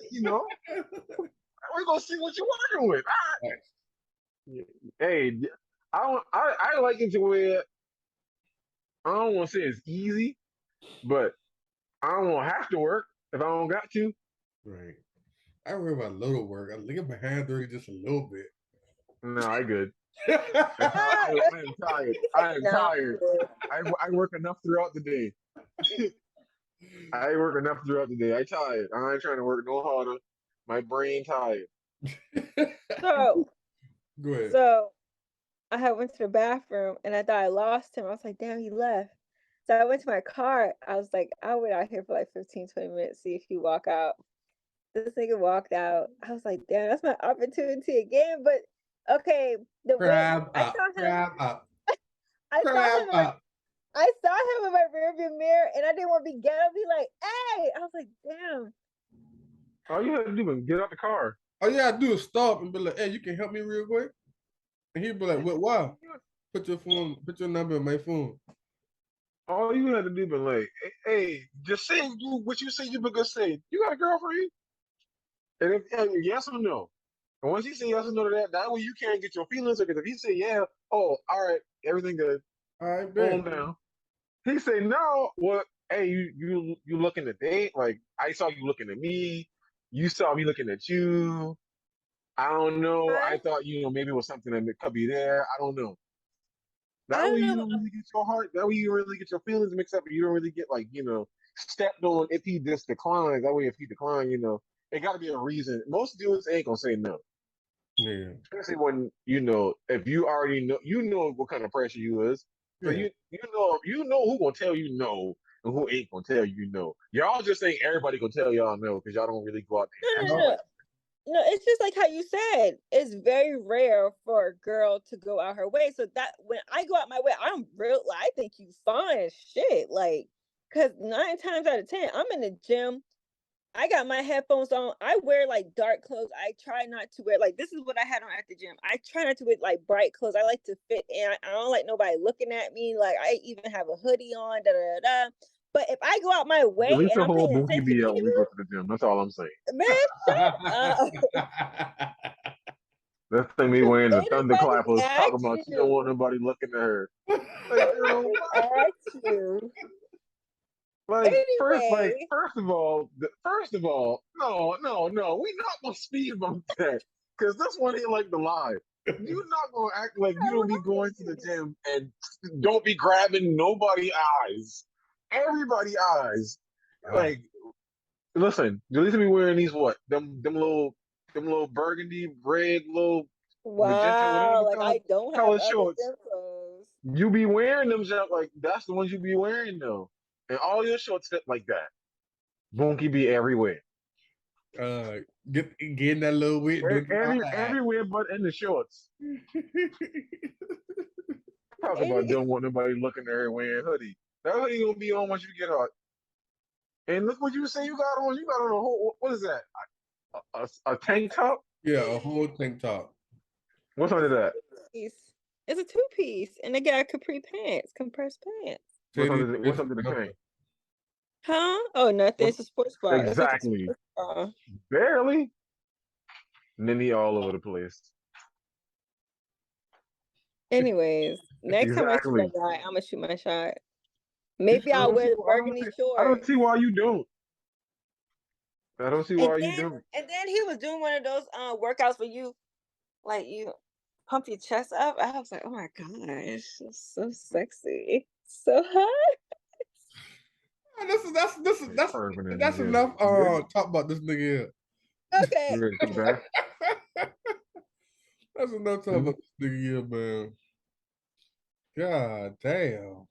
[SPEAKER 1] we're gonna see what you're working with. All right. Hey, I like it to where I don't want to say it's easy, but I don't want to have to work if I don't got to.
[SPEAKER 2] Right. I remember a little work. I get my hand dirty just a little bit.
[SPEAKER 1] No, I good. I am tired. I am
[SPEAKER 3] No.
[SPEAKER 1] tired. I work enough throughout the day. I work enough throughout the day. I tired. I ain't trying to work no harder. My brain tired.
[SPEAKER 3] So,
[SPEAKER 2] Go ahead.
[SPEAKER 3] so I had went to the bathroom, and I thought I lost him. I was like, damn, he left. So I went to my car. I was like, I'll wait out here for like 15, 20 minutes, see if he walk out. This nigga walked out. I was like, damn, that's my opportunity again. But okay, the way
[SPEAKER 2] Crab
[SPEAKER 3] I
[SPEAKER 2] up,
[SPEAKER 3] saw him,
[SPEAKER 2] crab up,
[SPEAKER 3] I saw
[SPEAKER 2] crab
[SPEAKER 3] him in my
[SPEAKER 2] up.
[SPEAKER 3] I saw him in my rearview mirror, and I didn't want to be ghetto. Be like, hey, I was like, damn.
[SPEAKER 1] All you had to do was get out the car.
[SPEAKER 2] All you gotta do is stop and be like, "Hey, you can help me real quick." And he'd be like, "What? Why? Put your number in my phone."
[SPEAKER 1] All you had to do was like, hey, just say what you say you were gonna say. You got a girlfriend? And if yes or no. And once he say yes or no to that, that way you can't get your feelings. Because if he say yeah, oh, all right, everything good,
[SPEAKER 2] All right,
[SPEAKER 1] calm
[SPEAKER 2] bet.
[SPEAKER 1] down. He say no, well, hey, you looking to date? Like I saw you looking at me. You saw me looking at you. I don't know. I thought maybe it was something that could be there. I don't know.
[SPEAKER 3] I
[SPEAKER 1] That way
[SPEAKER 3] don't
[SPEAKER 1] you
[SPEAKER 3] know.
[SPEAKER 1] don't really get your heart. That way you don't really get your feelings mixed up, and you don't really get like stepped on if he just declines. That way, if he declines, it got to be a reason. Most dudes ain't gonna say no,
[SPEAKER 2] Yeah,
[SPEAKER 1] especially when if you already know what kind of pressure you is. So
[SPEAKER 2] yeah.
[SPEAKER 1] you know who gonna tell you no and who ain't gonna tell you no. Y'all just think everybody gonna tell y'all no because y'all don't really go out there and ask
[SPEAKER 3] No,
[SPEAKER 2] No,
[SPEAKER 3] no,
[SPEAKER 1] nobody.
[SPEAKER 3] no. No, it's just like how you said. It's very rare for a girl to go out her way. So that when I go out my way, I'm real. I think you fine as shit. Like, cause 9 times out of 10, I'm in the gym. I got my headphones on. I wear like dark clothes. I try not to wear like this is what I had on at the gym. I try not to wear like bright clothes. I like to fit in. I don't like nobody looking at me. Like I even have a hoodie on. Da da da. But if I go out my way
[SPEAKER 1] Delete
[SPEAKER 3] and
[SPEAKER 1] the
[SPEAKER 3] I'm
[SPEAKER 1] whole
[SPEAKER 3] paying
[SPEAKER 1] Bunky
[SPEAKER 3] attention
[SPEAKER 1] BL
[SPEAKER 3] to
[SPEAKER 1] when we go
[SPEAKER 3] you,
[SPEAKER 1] to the gym. That's all I'm saying.
[SPEAKER 3] man, shut up.
[SPEAKER 1] That thing me
[SPEAKER 3] If
[SPEAKER 1] wearing the
[SPEAKER 3] anybody
[SPEAKER 1] thunderclappers talking
[SPEAKER 3] asks
[SPEAKER 1] about she don't want
[SPEAKER 3] you,
[SPEAKER 1] nobody looking at her. Like, girl,
[SPEAKER 3] anybody asks you,
[SPEAKER 1] like
[SPEAKER 3] anyway,
[SPEAKER 1] first of all, no, we not gonna speed bump that because this one ain't like the live. You're not gonna act like you
[SPEAKER 3] I
[SPEAKER 1] don't be going to the gym and don't be grabbing nobody eyes, everybody eyes.
[SPEAKER 2] Wow.
[SPEAKER 1] Like, listen, Julissa be wearing these what? Them little burgundy, red, little magenta,
[SPEAKER 3] wow,
[SPEAKER 1] whatever
[SPEAKER 3] like I don't have
[SPEAKER 1] color
[SPEAKER 3] other
[SPEAKER 1] shorts.
[SPEAKER 3] gym clothes.
[SPEAKER 1] You be wearing them junk like that's the ones you be wearing though. And all your shorts fit like that. Bunky be everywhere.
[SPEAKER 2] Uh, getting that little weight, don't get my eye.
[SPEAKER 1] Everywhere but in the shorts. Talk about
[SPEAKER 3] Any,
[SPEAKER 1] don't want nobody looking at her wearing hoodie. That hoodie gonna be on once you get out. And look what you say you got on. You got on a whole what is that? A tank top?
[SPEAKER 2] Yeah, a whole tank top.
[SPEAKER 1] What's under
[SPEAKER 3] it's a
[SPEAKER 1] that?
[SPEAKER 3] two-piece. It's a two-piece, and they got capri pants, compressed pants.
[SPEAKER 2] Titties,
[SPEAKER 1] What's
[SPEAKER 2] bitches,
[SPEAKER 1] under the tank?
[SPEAKER 2] nothing.
[SPEAKER 3] Huh? Oh, nothing.
[SPEAKER 1] What
[SPEAKER 3] It's a sports bra. It's like a
[SPEAKER 1] exactly?
[SPEAKER 3] sports bra.
[SPEAKER 1] Barely. Ninny all over the place.
[SPEAKER 3] Anyways, next time I see that
[SPEAKER 1] Exactly.
[SPEAKER 3] guy, I'm gonna shoot my shot. Maybe I'll wear the burgundy
[SPEAKER 1] I don't
[SPEAKER 3] shorts.
[SPEAKER 1] see why you don't. I don't see
[SPEAKER 3] And
[SPEAKER 1] why you
[SPEAKER 3] then
[SPEAKER 1] don't.
[SPEAKER 3] and then he was doing one of those workouts where you like you pump your chest up. I was like, oh my gosh, it's so sexy. So hot.
[SPEAKER 2] And
[SPEAKER 1] Perving in the
[SPEAKER 2] that's
[SPEAKER 1] gym.
[SPEAKER 2] enough.
[SPEAKER 1] You good?
[SPEAKER 2] Talk about this nigga here.
[SPEAKER 3] Okay.
[SPEAKER 1] You ready to take a bath?
[SPEAKER 2] That's enough talk about this nigga here, man. God damn.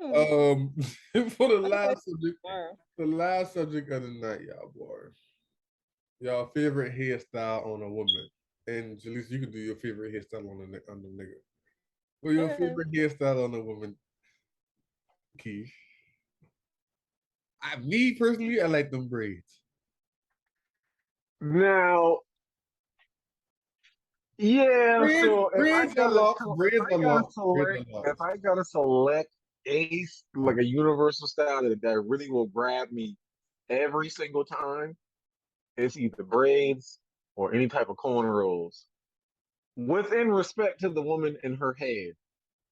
[SPEAKER 3] Hmm.
[SPEAKER 2] For the
[SPEAKER 3] I'm going
[SPEAKER 2] last subject,
[SPEAKER 3] tomorrow.
[SPEAKER 2] the last subject of the night, y'all boy. Y'all favorite hairstyle on a woman. And Jaleesa, you can do your favorite hairstyle on the nigga. Well, your
[SPEAKER 3] Okay.
[SPEAKER 2] favorite hairstyle on a woman, Keith. Me personally, I like them braids.
[SPEAKER 1] Now, yeah.
[SPEAKER 2] Braids,
[SPEAKER 1] So
[SPEAKER 2] braids are locks,
[SPEAKER 1] if
[SPEAKER 2] braids
[SPEAKER 1] I
[SPEAKER 2] are
[SPEAKER 1] gotta
[SPEAKER 2] locks, braids
[SPEAKER 1] select,
[SPEAKER 2] are
[SPEAKER 1] if
[SPEAKER 2] locks.
[SPEAKER 1] I gotta select like a universal style that really will grab me every single time, it's either braids or any type of cornrows. Within respect to the woman in her head.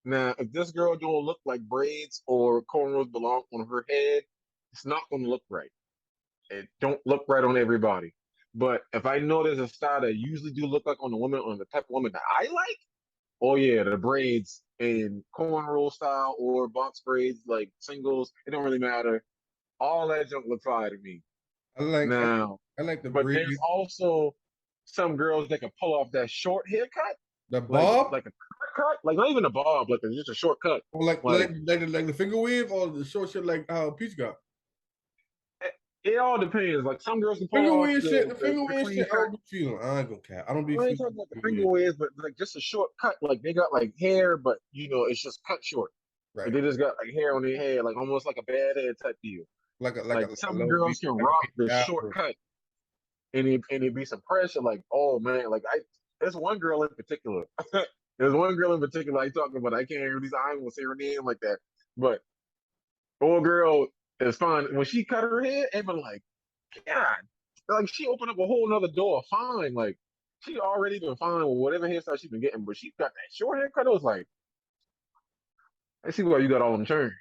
[SPEAKER 1] Now, if this girl don't look like braids or cornrows belong on her head, it's not gonna look right. It don't look right on everybody. But if I know there's a style that usually do look like on the woman, on the type of woman that I like, oh yeah, the braids in cornrow style or box braids, like singles, it don't really matter. All that junk look fire to me.
[SPEAKER 2] I like I,
[SPEAKER 1] Now,
[SPEAKER 2] I like the
[SPEAKER 1] but there's
[SPEAKER 2] braid.
[SPEAKER 1] also some girls that can pull off that short haircut.
[SPEAKER 2] The bob,
[SPEAKER 1] like a cut, like not even a bob, like just a short cut.
[SPEAKER 2] or like
[SPEAKER 1] Like
[SPEAKER 2] the finger wave, or the short shit like how Peach got.
[SPEAKER 1] it all depends. Like some girls can pull
[SPEAKER 2] Finger
[SPEAKER 1] off
[SPEAKER 2] wave shit, the finger
[SPEAKER 1] the
[SPEAKER 2] wave
[SPEAKER 1] clean
[SPEAKER 2] shit. I
[SPEAKER 1] cut.
[SPEAKER 2] don't be feeling. I ain't gonna cap. I don't be
[SPEAKER 1] I ain't
[SPEAKER 2] feeling.
[SPEAKER 1] talking about the finger waves, but like just a short cut. Like they got like hair, but it's just cut short. Like
[SPEAKER 2] Right,
[SPEAKER 1] they just got like hair on their head, like almost like a bad head type deal.
[SPEAKER 2] like
[SPEAKER 1] Like
[SPEAKER 2] a
[SPEAKER 1] some
[SPEAKER 2] low
[SPEAKER 1] girls
[SPEAKER 2] beat,
[SPEAKER 1] can
[SPEAKER 2] like a
[SPEAKER 1] rock
[SPEAKER 2] beat
[SPEAKER 1] the short
[SPEAKER 2] afro.
[SPEAKER 1] cut, and it be some pressure. Like, oh man, like there's one girl in particular. There's one girl in particular I talking about. I can't release. I ain't gonna say her name like that. But old girl is fine. When she cut her hair, it been like, God, like she opened up a whole nother door. Fine, like she already been fine with whatever hairstyle she been getting, but she got that short haircut. It was like, I see why you got all them turns.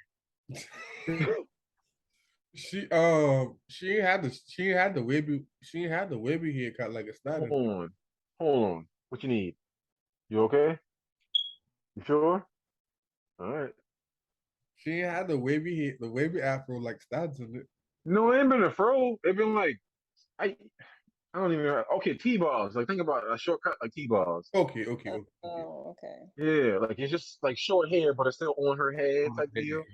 [SPEAKER 2] she had the wavy haircut like a
[SPEAKER 1] Hold
[SPEAKER 2] starter.
[SPEAKER 1] on, hold on. What you need? You okay? You sure? All right.
[SPEAKER 2] She had the wavy afro like studs in it.
[SPEAKER 1] No, it ain't been a fro. It been like I I don't even know. Okay, T-balls. Like think about a shortcut like T-balls.
[SPEAKER 2] Okay.
[SPEAKER 3] Oh, okay.
[SPEAKER 1] Yeah, like it's just like short hair, but it's still on her head type
[SPEAKER 2] Yeah,
[SPEAKER 1] deal.
[SPEAKER 2] type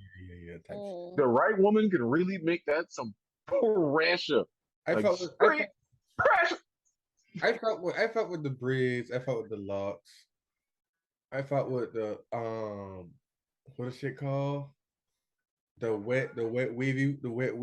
[SPEAKER 2] shit.
[SPEAKER 3] Mm.
[SPEAKER 1] The right woman can really make that some pressure,
[SPEAKER 2] I
[SPEAKER 1] like
[SPEAKER 2] felt with, I
[SPEAKER 1] straight
[SPEAKER 2] felt,
[SPEAKER 1] pressure.
[SPEAKER 2] I felt with the braids. I felt with the locks. I felt with the what is shit called? The wet wavy wigs. The wet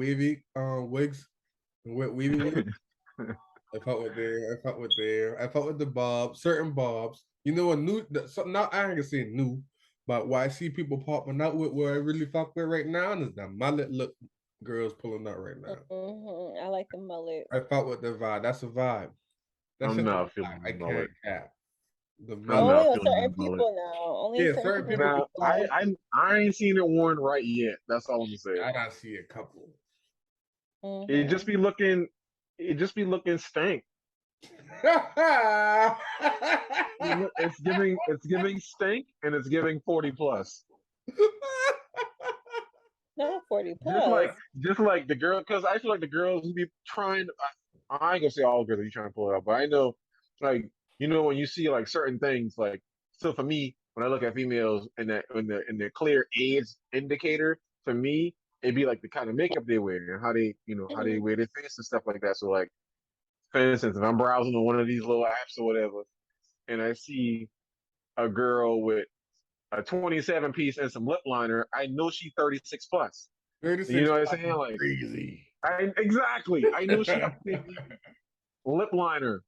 [SPEAKER 2] wavy wigs. I felt with there. I felt with there. I felt with the bobs, certain bobs. You know, a new something. Not I ain't gonna say new, but what I see people popping out with, where I really fuck with right now, is the mullet look girls pulling out right now.
[SPEAKER 3] I like the mullet.
[SPEAKER 2] I felt with the vibe. That's a vibe. That's
[SPEAKER 1] I'm
[SPEAKER 2] just a
[SPEAKER 1] not
[SPEAKER 2] vibe.
[SPEAKER 1] feeling
[SPEAKER 2] I
[SPEAKER 1] the
[SPEAKER 2] can't
[SPEAKER 1] mullet.
[SPEAKER 2] cap the
[SPEAKER 1] I'm
[SPEAKER 2] mullet.
[SPEAKER 3] Only
[SPEAKER 1] not
[SPEAKER 3] on
[SPEAKER 1] feeling
[SPEAKER 3] certain
[SPEAKER 1] the mullet.
[SPEAKER 3] people now. Only
[SPEAKER 2] Yeah,
[SPEAKER 3] certain
[SPEAKER 2] certain
[SPEAKER 3] people.
[SPEAKER 2] people
[SPEAKER 1] Now,
[SPEAKER 2] can do it.
[SPEAKER 1] I ain't seen it worn right yet. That's all I'm gonna say.
[SPEAKER 2] I don't see a couple.
[SPEAKER 1] It just
[SPEAKER 3] Mm-hmm.
[SPEAKER 1] be looking, it just be looking stank. It's giving stink, and it's giving 40 plus.
[SPEAKER 3] Not 40
[SPEAKER 1] Just
[SPEAKER 3] plus.
[SPEAKER 1] like, just like the girl, because I feel like the girls who be trying. I ain't gonna say all girls be trying to pull it out, but I know, like, when you see like certain things, like, so for me, when I look at females in that in the clear age indicator, for me, it'd be like the kind of makeup they wear and how they, how they
[SPEAKER 3] Mhm.
[SPEAKER 1] wear their face and stuff like that. So like, for instance, if I'm browsing on one of these little apps or whatever, and I see a girl with a 27 piece and some lip liner, I know she's 36 plus. You
[SPEAKER 2] 36
[SPEAKER 1] know what I'm
[SPEAKER 2] plus
[SPEAKER 1] saying?
[SPEAKER 2] is
[SPEAKER 1] Like,
[SPEAKER 2] crazy.
[SPEAKER 1] exactly. I know she up there lip liner.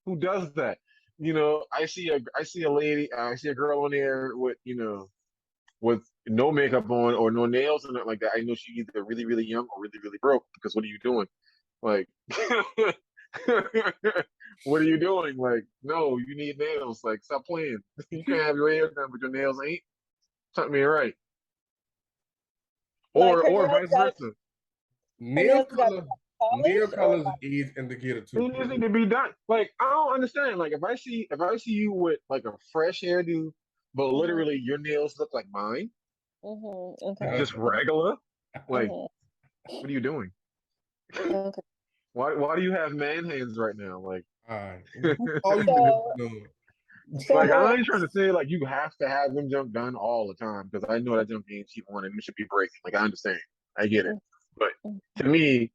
[SPEAKER 1] Who does that? I see a lady, I see a girl on there with, with no makeup on or no nails or nothing like that. I know she either really, really young or really, really broke, because what are you doing? Like, what are you doing? Like, no, you need nails. Like, stop playing. You can't have your hair done, but your nails ain't. Something ain't right.
[SPEAKER 3] Like
[SPEAKER 1] Or vice versa.
[SPEAKER 3] her
[SPEAKER 2] Nail
[SPEAKER 3] nails got
[SPEAKER 2] color, nail
[SPEAKER 3] polish or
[SPEAKER 2] color is age indicator too.
[SPEAKER 1] They just need to be done. Like, I don't understand. Like, if I see you with like a fresh hairdo, but
[SPEAKER 3] mm-hmm,
[SPEAKER 1] literally your nails look like mine,
[SPEAKER 3] okay.
[SPEAKER 1] just regular, like,
[SPEAKER 3] Mm-hmm,
[SPEAKER 1] what are you doing?
[SPEAKER 3] okay.
[SPEAKER 1] Why do you have man hands right now? Like,
[SPEAKER 2] All right, all you niggas
[SPEAKER 3] So
[SPEAKER 2] doing.
[SPEAKER 3] so
[SPEAKER 1] like,
[SPEAKER 3] her
[SPEAKER 1] I ain't trying to say like you have to have them junk done all the time, because I know that junk ain't cheap on and it should be breaking. Like, I understand, I get it, but to me,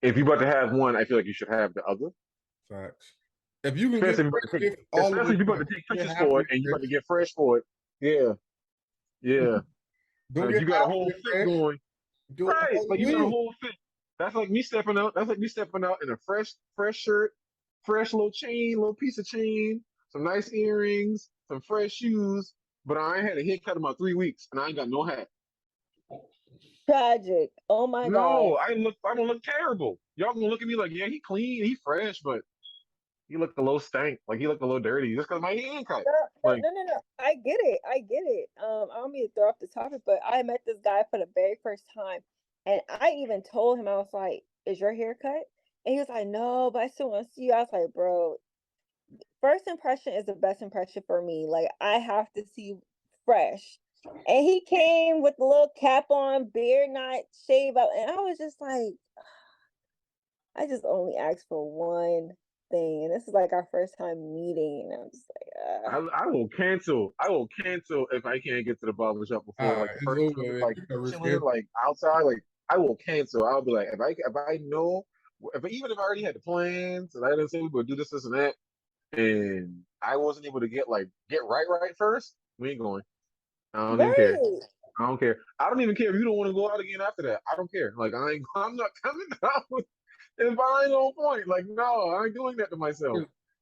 [SPEAKER 1] if you about to have one, I feel like you should have the other.
[SPEAKER 2] Facts. If you can get
[SPEAKER 1] Especially if you
[SPEAKER 2] fresh
[SPEAKER 1] about to take,
[SPEAKER 2] gift all the
[SPEAKER 1] especially
[SPEAKER 2] way
[SPEAKER 1] if you about
[SPEAKER 2] done,
[SPEAKER 1] to take
[SPEAKER 2] get
[SPEAKER 1] pictures
[SPEAKER 2] half
[SPEAKER 1] for
[SPEAKER 2] of
[SPEAKER 1] it
[SPEAKER 2] it
[SPEAKER 1] and you
[SPEAKER 2] fresh.
[SPEAKER 1] about to get fresh for it. Yeah, yeah.
[SPEAKER 2] Don't
[SPEAKER 1] Like
[SPEAKER 2] get
[SPEAKER 1] you got a
[SPEAKER 2] half of
[SPEAKER 1] whole
[SPEAKER 2] it
[SPEAKER 1] fit
[SPEAKER 2] fresh.
[SPEAKER 1] going.
[SPEAKER 2] Do it
[SPEAKER 1] Right.
[SPEAKER 2] all the
[SPEAKER 1] Like you got a
[SPEAKER 2] way.
[SPEAKER 1] whole fit. That's like me stepping out. That's like me stepping out in a fresh shirt, fresh little chain, little piece of chain, some nice earrings, some fresh shoes. But I ain't had a haircut in about 3 weeks and I ain't got no hat.
[SPEAKER 3] tragic. Oh my God.
[SPEAKER 1] No, I don't look terrible. Y'all gonna look at me like, yeah, he clean, he fresh, but he looked a little stank. Like he looked a little dirty just because my hair ain't cut.
[SPEAKER 3] No, no,
[SPEAKER 1] Like,
[SPEAKER 3] no, no, no. I get it. I get it. I don't mean to throw off the topic, but I met this guy for the very first time, and I even told him, I was like, "Is your hair cut?" And he was like, "No, but I still want to see you." I was like, "Bro, first impression is the best impression for me. Like, I have to see you fresh." And he came with the little cap on, beard not shave up, and I was just like, I just only asked for one. thing, and this is like our first time meeting, and I'm just like,
[SPEAKER 1] I will cancel. I will cancel if I can't get to the barbershop before
[SPEAKER 2] All
[SPEAKER 1] like
[SPEAKER 2] right,
[SPEAKER 1] the
[SPEAKER 2] it's
[SPEAKER 1] first
[SPEAKER 2] over.
[SPEAKER 1] time,
[SPEAKER 2] Man.
[SPEAKER 1] like
[SPEAKER 2] You can
[SPEAKER 1] chilling
[SPEAKER 2] reschedule.
[SPEAKER 1] like outside. Like I will cancel. I'll be like, if I know, if even if I already had the plans and I didn't say we would do this and that, and I wasn't able to get right first, we ain't going. I don't even care.
[SPEAKER 3] right,
[SPEAKER 1] I don't care. I don't even care if you don't want to go out again after that. I don't care. Like I ain't. I'm not coming out if I ain't on point. Like no, I ain't doing that to myself.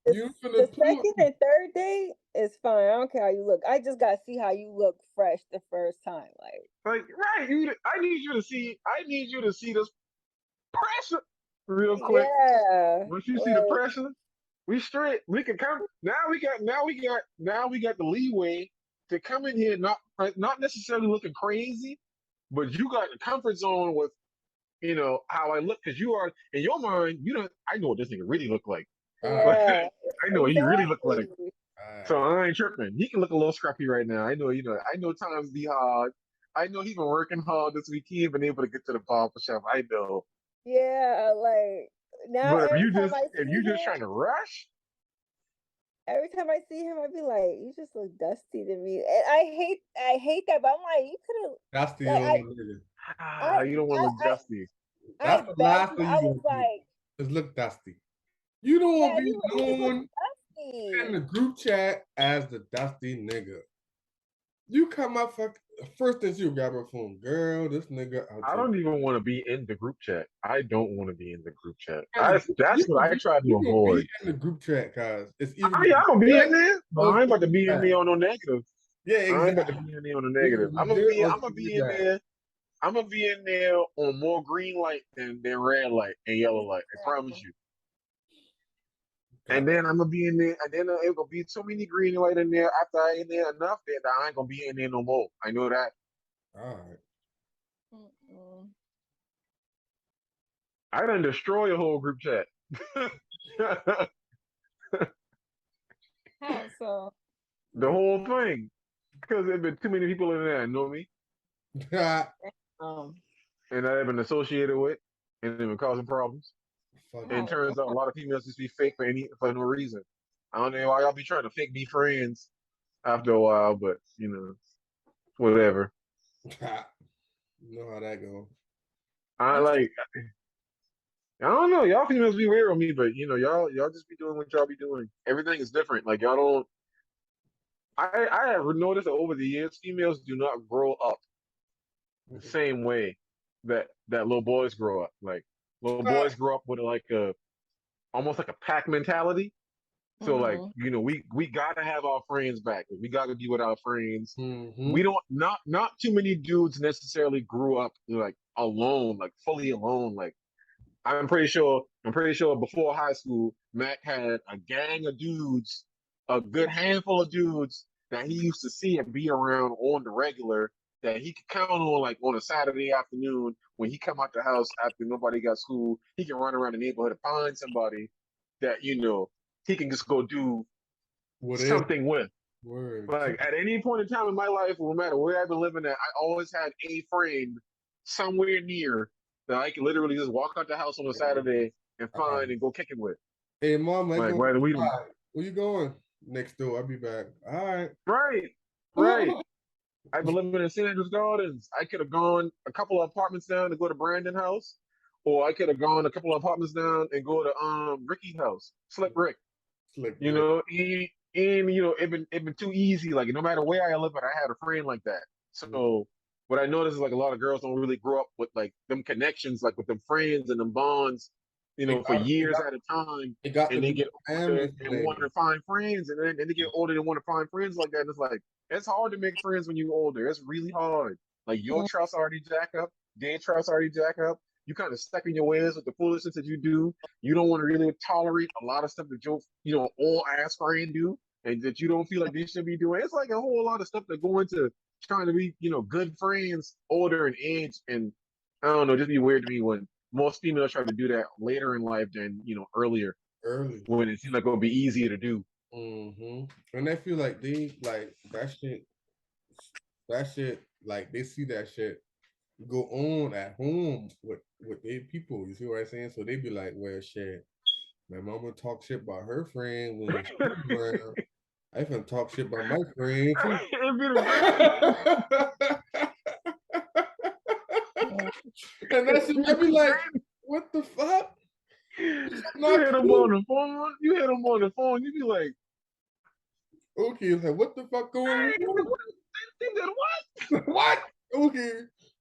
[SPEAKER 3] the,
[SPEAKER 2] You
[SPEAKER 3] the
[SPEAKER 2] finna pull.
[SPEAKER 3] second and third date is fine. I don't care how you look. I just gotta see how you look fresh the first time. Like,
[SPEAKER 1] Like right, I need you to see. I need you to see this pressure real quick.
[SPEAKER 3] yeah,
[SPEAKER 1] Once you see the
[SPEAKER 3] like,
[SPEAKER 1] pressure, we straight. We can come. Now we got the leeway to come in here not necessarily looking crazy, but you got the comfort zone with how I look because you are in your mind. You don't. I know what this nigga really look like.
[SPEAKER 2] All right,
[SPEAKER 3] yeah,
[SPEAKER 1] I know what he really look like.
[SPEAKER 3] exactly.
[SPEAKER 2] all right.
[SPEAKER 1] So I ain't tripping. He can look a little scrappy right now. I know. I know times be hard. I know he been working hard this week. He ain't been able to get to the barber shop. I know.
[SPEAKER 3] Yeah, like now
[SPEAKER 1] But
[SPEAKER 3] every time I
[SPEAKER 1] if
[SPEAKER 3] see
[SPEAKER 1] you just
[SPEAKER 3] him,
[SPEAKER 1] trying to rush,
[SPEAKER 3] I be like, you just look dusty to me, and I hate that. But I'm like, you could have,
[SPEAKER 2] That's the
[SPEAKER 3] like,
[SPEAKER 2] old nigga.
[SPEAKER 1] you don't want to look dusty.
[SPEAKER 3] I
[SPEAKER 2] That's the
[SPEAKER 3] begged
[SPEAKER 2] last
[SPEAKER 3] him.
[SPEAKER 2] thing
[SPEAKER 3] I
[SPEAKER 2] you
[SPEAKER 3] was
[SPEAKER 2] gonna do.
[SPEAKER 3] like,
[SPEAKER 2] Is look dusty. You don't want
[SPEAKER 3] yeah,
[SPEAKER 2] to be
[SPEAKER 3] you just look
[SPEAKER 2] known in the
[SPEAKER 3] dusty.
[SPEAKER 2] group chat as the dusty nigga. You come up for first thing you grab her phone, girl. This nigga out
[SPEAKER 1] I
[SPEAKER 2] here.
[SPEAKER 1] don't even want to be in the group chat. I don't want to be in the group chat.
[SPEAKER 2] You
[SPEAKER 1] That's what I try to
[SPEAKER 2] you gonna be
[SPEAKER 1] avoid.
[SPEAKER 2] in the group chat, cause it's either
[SPEAKER 1] Yeah, I'm gonna be in
[SPEAKER 2] good
[SPEAKER 1] there, but
[SPEAKER 2] or
[SPEAKER 1] I
[SPEAKER 2] it's
[SPEAKER 1] ain't about
[SPEAKER 2] gonna
[SPEAKER 1] to
[SPEAKER 2] be
[SPEAKER 1] be in
[SPEAKER 2] bad.
[SPEAKER 1] there on no negative.
[SPEAKER 2] Yeah,
[SPEAKER 1] I ain't about
[SPEAKER 2] exactly.
[SPEAKER 1] to be in there on the
[SPEAKER 2] It's
[SPEAKER 1] negative.
[SPEAKER 2] gonna be good or it's
[SPEAKER 1] I'm gonna
[SPEAKER 2] gonna be
[SPEAKER 1] be in
[SPEAKER 2] bad.
[SPEAKER 1] there. I'm gonna be in there on more green light than red light and yellow light. I promise you. And
[SPEAKER 2] Got
[SPEAKER 1] then I'm gonna be in there, and then it gonna be so many green light in there after I in there enough that I ain't gonna be in there no more. I know that.
[SPEAKER 2] all right.
[SPEAKER 3] Mm-mm.
[SPEAKER 1] I done destroy a whole group chat.
[SPEAKER 3] How so?
[SPEAKER 1] The whole thing. Because there been too many people in there that know me
[SPEAKER 3] Um,
[SPEAKER 1] and that I've been associated with and they've been causing problems.
[SPEAKER 2] Fuck
[SPEAKER 1] And
[SPEAKER 2] it.
[SPEAKER 1] it turns out a lot of females just be fake for no reason. I don't know why y'all be trying to fake be friends after a while, but whatever.
[SPEAKER 2] You know how that go.
[SPEAKER 1] I like I don't know, y'all females be weird on me, but y'all just be doing what y'all be doing. Everything is different. Like y'all don't I have noticed that over the years, females do not grow up the same way that little boys grow up. Like little boys grow up with like a almost like a pack mentality. So like,
[SPEAKER 3] mhm.
[SPEAKER 1] we gotta have our friends back. We gotta be with our friends. We
[SPEAKER 2] Mm-hmm.
[SPEAKER 1] don't not too many dudes necessarily grew up like alone, like fully alone. Like I'm pretty sure before high school, Mac had a gang of dudes, a good handful of dudes that he used to see and be around on the regular that he could count on like on a Saturday afternoon when he come out the house after nobody got school, he can run around the neighborhood and find somebody that, he can just go do
[SPEAKER 2] Whatever.
[SPEAKER 1] something with.
[SPEAKER 2] Word.
[SPEAKER 1] Like at any point in time in my life, no matter where I've been living at, I always had a friend somewhere near that I could literally just walk out the house on a Saturday and
[SPEAKER 2] All right.
[SPEAKER 1] find and go kicking with.
[SPEAKER 2] Hey, mom, I
[SPEAKER 1] Like
[SPEAKER 2] go.
[SPEAKER 1] whether we
[SPEAKER 2] All right. Where you going? Next door. I'll be back. All right.
[SPEAKER 1] right, right. I've been living in St. Andrews Gardens. I could have gone a couple of apartments down to go to Brandon House, or I could have gone a couple of apartments down and go to Ricky's house, Slip Rick.
[SPEAKER 2] Slick
[SPEAKER 1] You
[SPEAKER 2] Rick.
[SPEAKER 1] know, and it been too easy. Like no matter where I live, but I had a friend like that. So what I noticed is like a lot of girls don't really grow up with like them connections, like with them friends and them bonds, for years at a time,
[SPEAKER 2] It got to
[SPEAKER 1] and they
[SPEAKER 2] be
[SPEAKER 1] get older
[SPEAKER 2] families
[SPEAKER 1] and want to
[SPEAKER 2] related.
[SPEAKER 1] find friends, and then they get older and want to find friends like that. And it's like it's hard to make friends when you're older. It's really hard. Like your trust already jack up, their trust already jack up. You kind of stuck in your ways with the foolishness that you do. You don't want to really tolerate a lot of stuff that your all ass friend do and that you don't feel like they should be doing. It's like a whole lot of stuff that go into trying to be good friends older in age, and I don't know, just be weird to me when most females try to do that later in life than earlier
[SPEAKER 2] Early.
[SPEAKER 1] when it seems like it'll be easier to do.
[SPEAKER 2] Mm-hmm. And they feel like they like that shit, like they see that shit go on at home with their people. You see what I'm saying? So they be like, well, shit, My mama talk shit about her friend when she was around. I finna talk shit about my friend too.
[SPEAKER 1] It'd be the
[SPEAKER 2] And that's it. I'd be like, what the fuck?
[SPEAKER 1] You
[SPEAKER 2] Not
[SPEAKER 1] hit him
[SPEAKER 2] cool.
[SPEAKER 1] on the phone. You hit him on the phone. You be like,
[SPEAKER 2] Okay, like what the fuck going
[SPEAKER 1] hey,
[SPEAKER 2] on?
[SPEAKER 1] they did what?
[SPEAKER 2] What? Okay.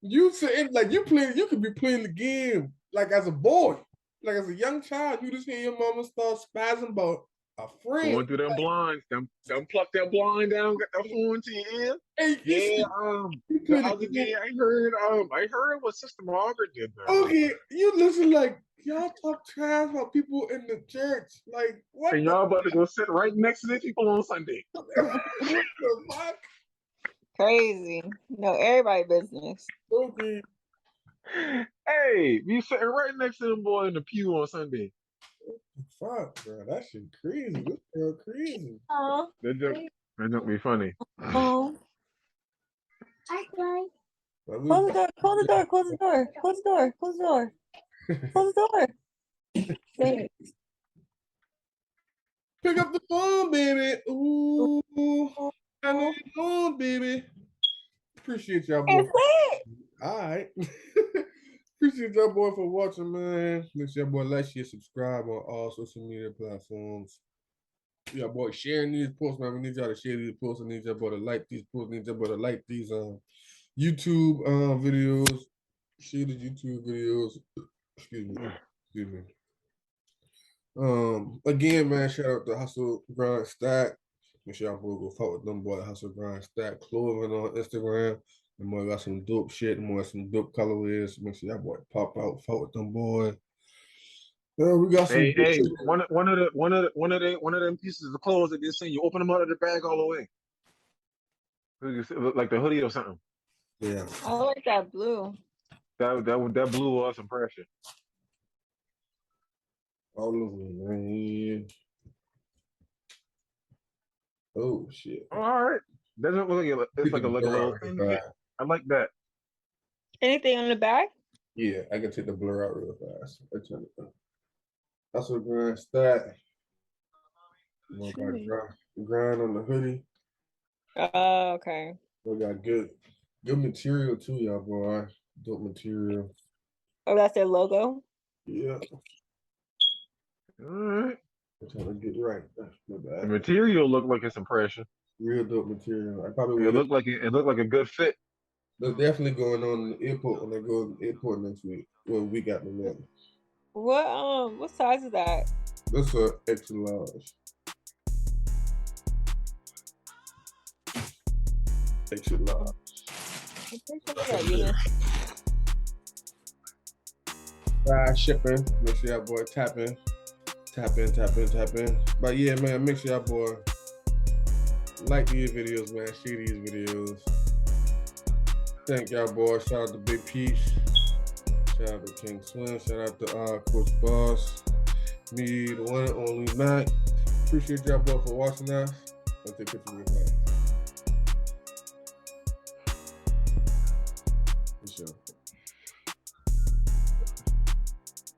[SPEAKER 2] You saying like you could be playing the game like as a boy. Like as a young child, you just hear your mama start spazzing about a friend.
[SPEAKER 1] Going through them blinds, them pluck that blind down, get that phone to your ear.
[SPEAKER 2] Hey,
[SPEAKER 1] Yeah,
[SPEAKER 2] you
[SPEAKER 1] the
[SPEAKER 2] play the
[SPEAKER 1] other
[SPEAKER 2] game.
[SPEAKER 1] day I heard what Sister Margaret did there.
[SPEAKER 2] Okay, you listen like y'all talk trash about people in the church. Like what
[SPEAKER 1] And
[SPEAKER 2] the,
[SPEAKER 1] y'all about to go sit right next to the people on Sunday.
[SPEAKER 2] what the fuck?
[SPEAKER 3] Crazy. No, everybody business.
[SPEAKER 2] Okay.
[SPEAKER 1] Hey, be sitting right next to them boy in the pew on Sunday.
[SPEAKER 2] Fuck, bro. That shit crazy. This girl crazy.
[SPEAKER 3] Oh.
[SPEAKER 1] That don't be funny.
[SPEAKER 3] Oh.
[SPEAKER 2] But we-
[SPEAKER 3] Close the door. Close the door. Close the door. Close the door. Close the door. Close the door. Thanks.
[SPEAKER 2] Pick up the phone, baby. Ooh. I know you're on, baby. Appreciate y'all, boy.
[SPEAKER 3] It's lit.
[SPEAKER 2] All right. Appreciate y'all, boy, for watching, man. Make sure y'all, boy, like, share, subscribe on all social media platforms. Y'all, boy, sharing these posts, man. We need y'all to share these posts. I need y'all, boy, to like these posts. I need y'all, boy, to like these YouTube videos. Share the YouTube videos. Excuse me. Again, man, shout out to Hustle Grind Stack. Make sure y'all boy go follow with them boy Hustle Grind Stack clothing on Instagram. The boy got some dope shit. The boy got some dope colorways. Make sure y'all boy pop out, follow with them boy. We got some.
[SPEAKER 1] Hey, one of them pieces of clothes that they send you, open them out of the bag all the way. Like the hoodie or something.
[SPEAKER 2] Yeah.
[SPEAKER 3] I like that blue.
[SPEAKER 1] That blew us some pressure.
[SPEAKER 2] All of them, man. Oh shit.
[SPEAKER 1] All right. Doesn't look like it's like a little thin fit. I like that.
[SPEAKER 3] Anything on the back?
[SPEAKER 2] Yeah, I can take the blur out real fast. That's a Grind Stack. Grind on the hoodie.
[SPEAKER 3] Oh, okay.
[SPEAKER 2] We got good material too, y'all, boy. Dope material.
[SPEAKER 3] Oh, that's their logo?
[SPEAKER 2] Yeah.
[SPEAKER 1] All right.
[SPEAKER 2] I'm trying to get right.
[SPEAKER 1] The material looked like it's some pressure.
[SPEAKER 2] Real dope material. I probably
[SPEAKER 1] It looked like a good fit.
[SPEAKER 2] They're definitely going on in the airport when they go to the airport next week. Well, we got them in.
[SPEAKER 3] What size is that?
[SPEAKER 2] That's a extra large. Extra large. Shipping. Make sure y'all boy tap in. But yeah, man, make sure y'all boy like these videos, man. Share these videos. Thank y'all, boy. Shout out to Big Peach. Shout out to King Slim. Shout out to Coach Boss. Me, the one and only Matt. Appreciate y'all boy for watching us. I'll take pictures of you.